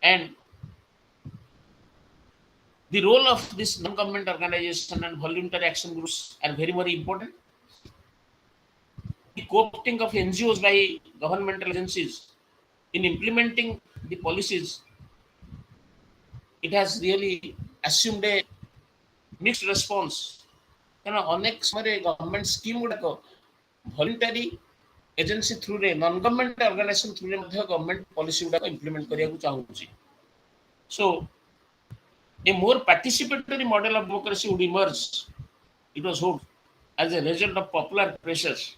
and the role of this non-government organization and voluntary action groups are very, very important. The co-opting of NGOs by governmental agencies in implementing the policies, it has really assumed a mixed response. କାରଣ ଅନେକ ସମୟରେ government scheme ଗୁଡାକ ଭଲେଣ୍ଟାରୀ agency ଥ୍ରୁରେ non government organisation ଥ୍ରୁରେ ମଧ୍ୟ government policy ଗୁଡାକ implement କରିବାକୁ ଚାହୁଁଛି। So a more participatory model of democracy would emerge. It was hoped as a result of popular pressures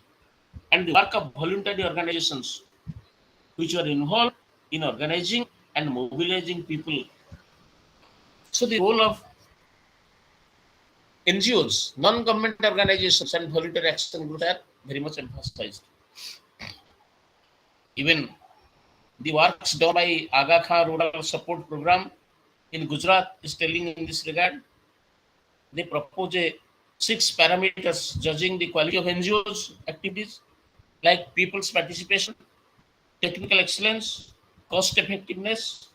and the work of voluntary organizations which were involved in organizing and mobilizing people. So the role of NGOs, non-government organizations and voluntary action groups are very much emphasized. Even the works done by Aga Khan Rural Support Program in Gujarat is telling in this regard. They propose a 6 parameters judging the quality of NGOs activities like people's participation, technical excellence, cost effectiveness,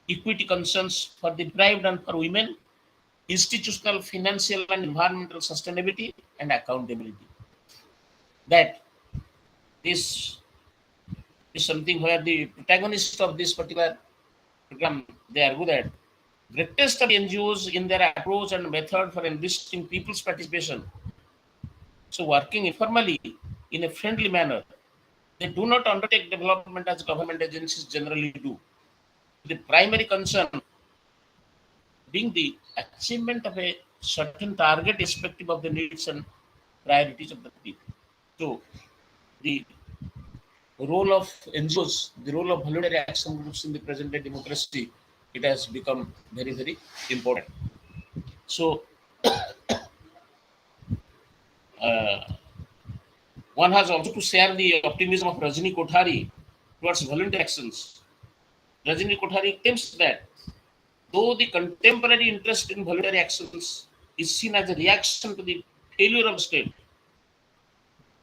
equity concerns for the deprived and for women, institutional, financial, and environmental sustainability, and accountability. That this is something where the protagonist of this particular program, they argue that greatest of NGOs in their approach and method for enlisting people's participation. So working informally in a friendly manner, they do not undertake development as government agencies generally do. The primary concern being the achievement of a certain target irrespective of the needs and priorities of the people. So the role of NGOs, the role of voluntary action groups in the present day democracy, it has become very, very important. So uh, one has also to share the optimism of Rajni Kothari towards voluntary actions. Rajni Kothari claims that though the contemporary interest in voluntary actions is seen as a reaction to the failure of state,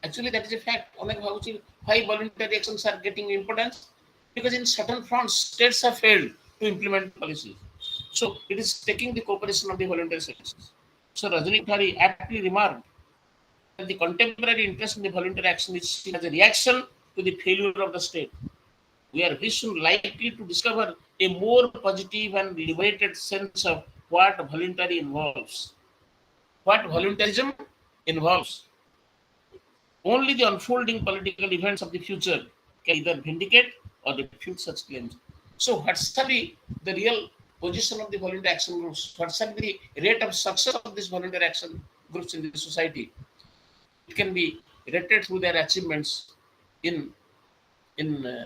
actually that is a fact. Why voluntary actions are getting importance? Because in certain fronts, states have failed to implement policies. So it is taking the cooperation of the voluntary sectors. So Rajni Kothari aptly remarked that the contemporary interest in the voluntary action is seen as a reaction to the failure of the state. We are very soon likely to discover a more positive and liberated sense of what voluntary involves. What voluntarism involves. Only the unfolding political events of the future can either vindicate or refute such claims. So, what shall be the real position of the voluntary action groups? What shall be the rate of success of these voluntary action groups in the society? It can be rated through their achievements in in uh,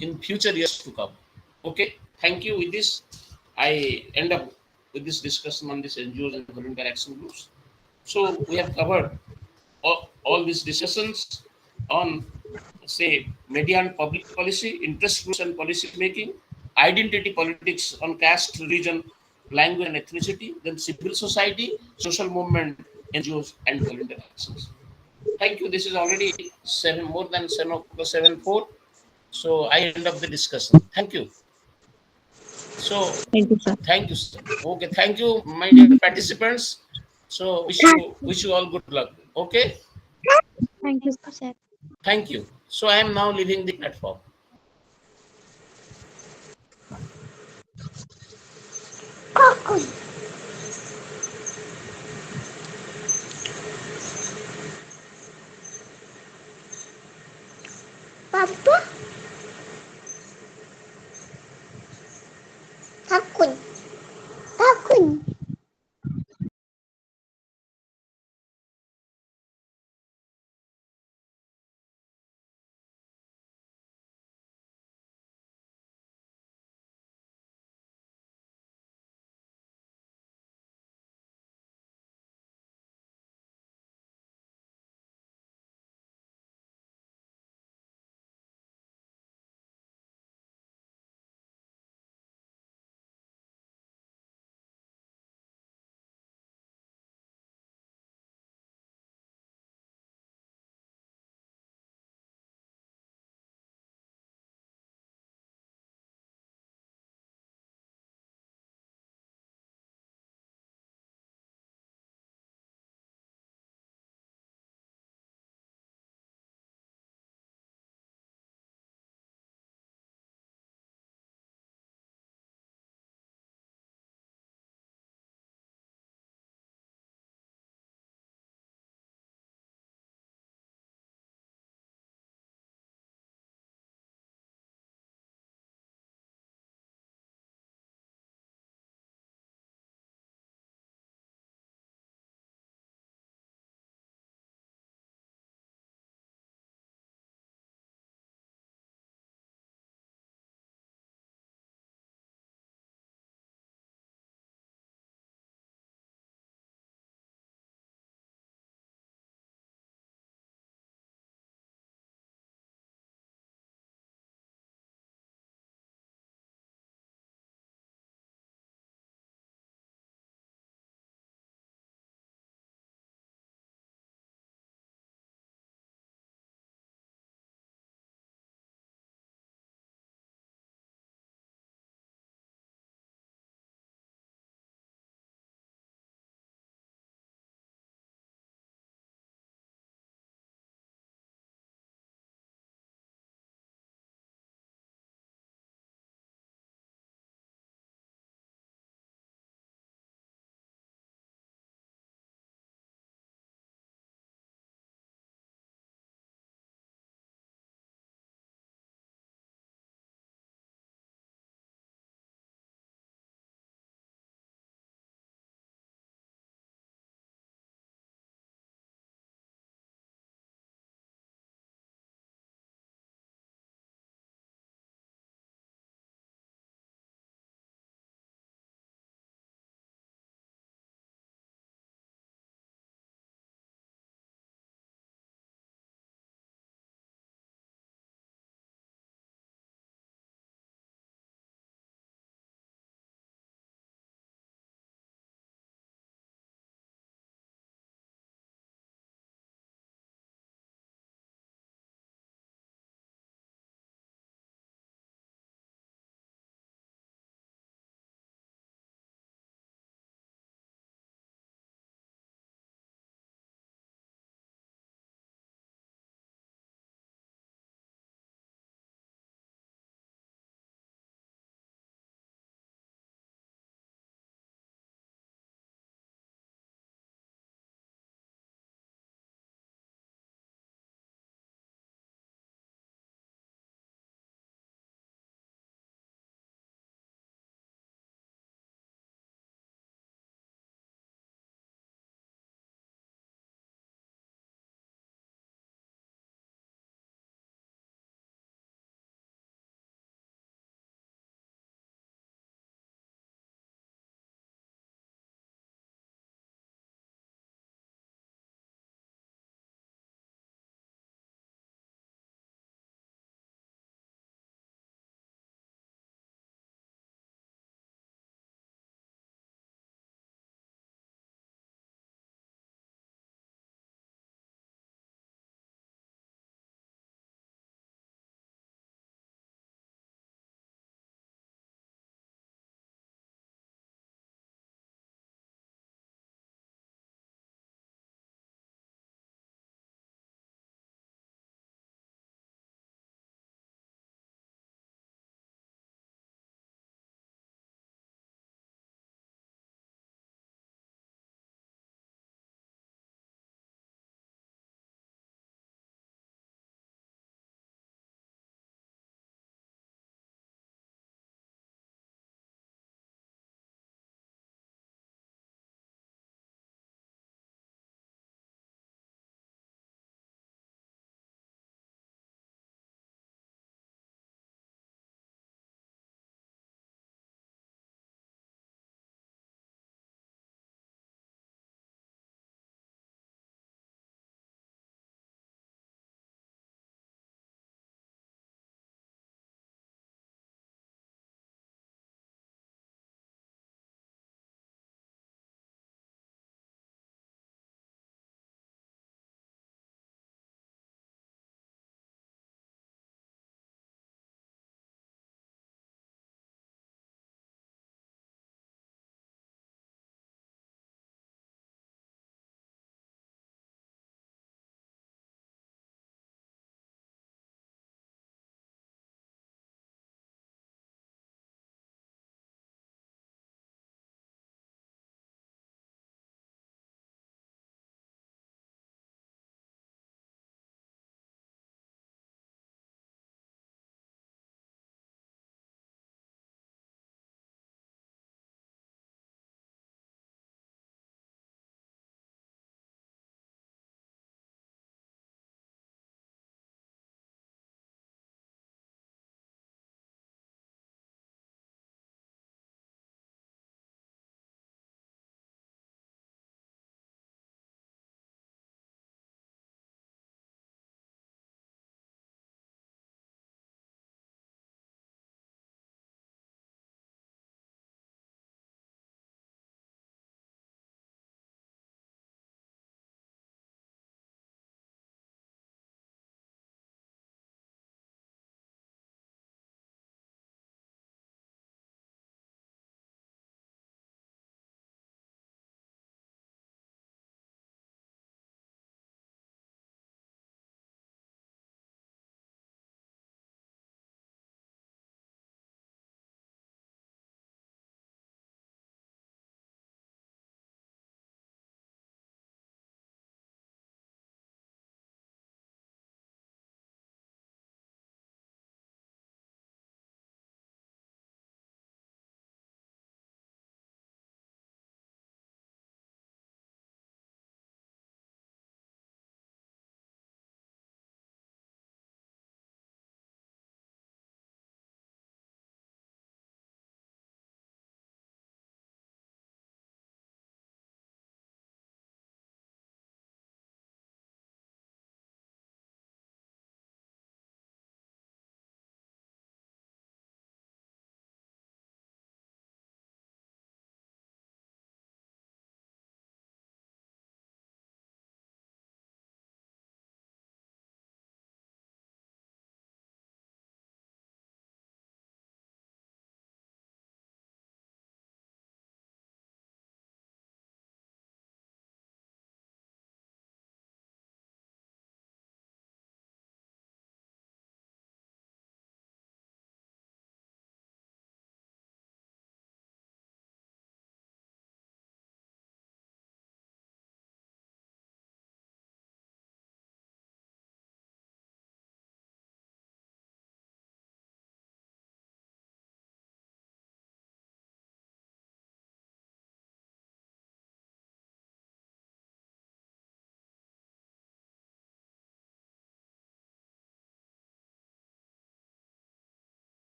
in future years to come. Okay, thank you. With this, I end up with this discussion on this NGOs and voluntary action groups. So we have covered all these discussions on, say, media and public policy, interest groups and policy making, identity politics on caste, religion, language, and ethnicity, then civil society, social movement, NGOs, and voluntary actions. Thank you. This is already more than 7:04. So I end up the discussion. Thank you. So Thank you, sir. thank you, sir. Okay, thank you, my dear participants. So wish you all good luck. Okay, Thank you, sir. thank you. So I am now leaving the platform. Papa, takut.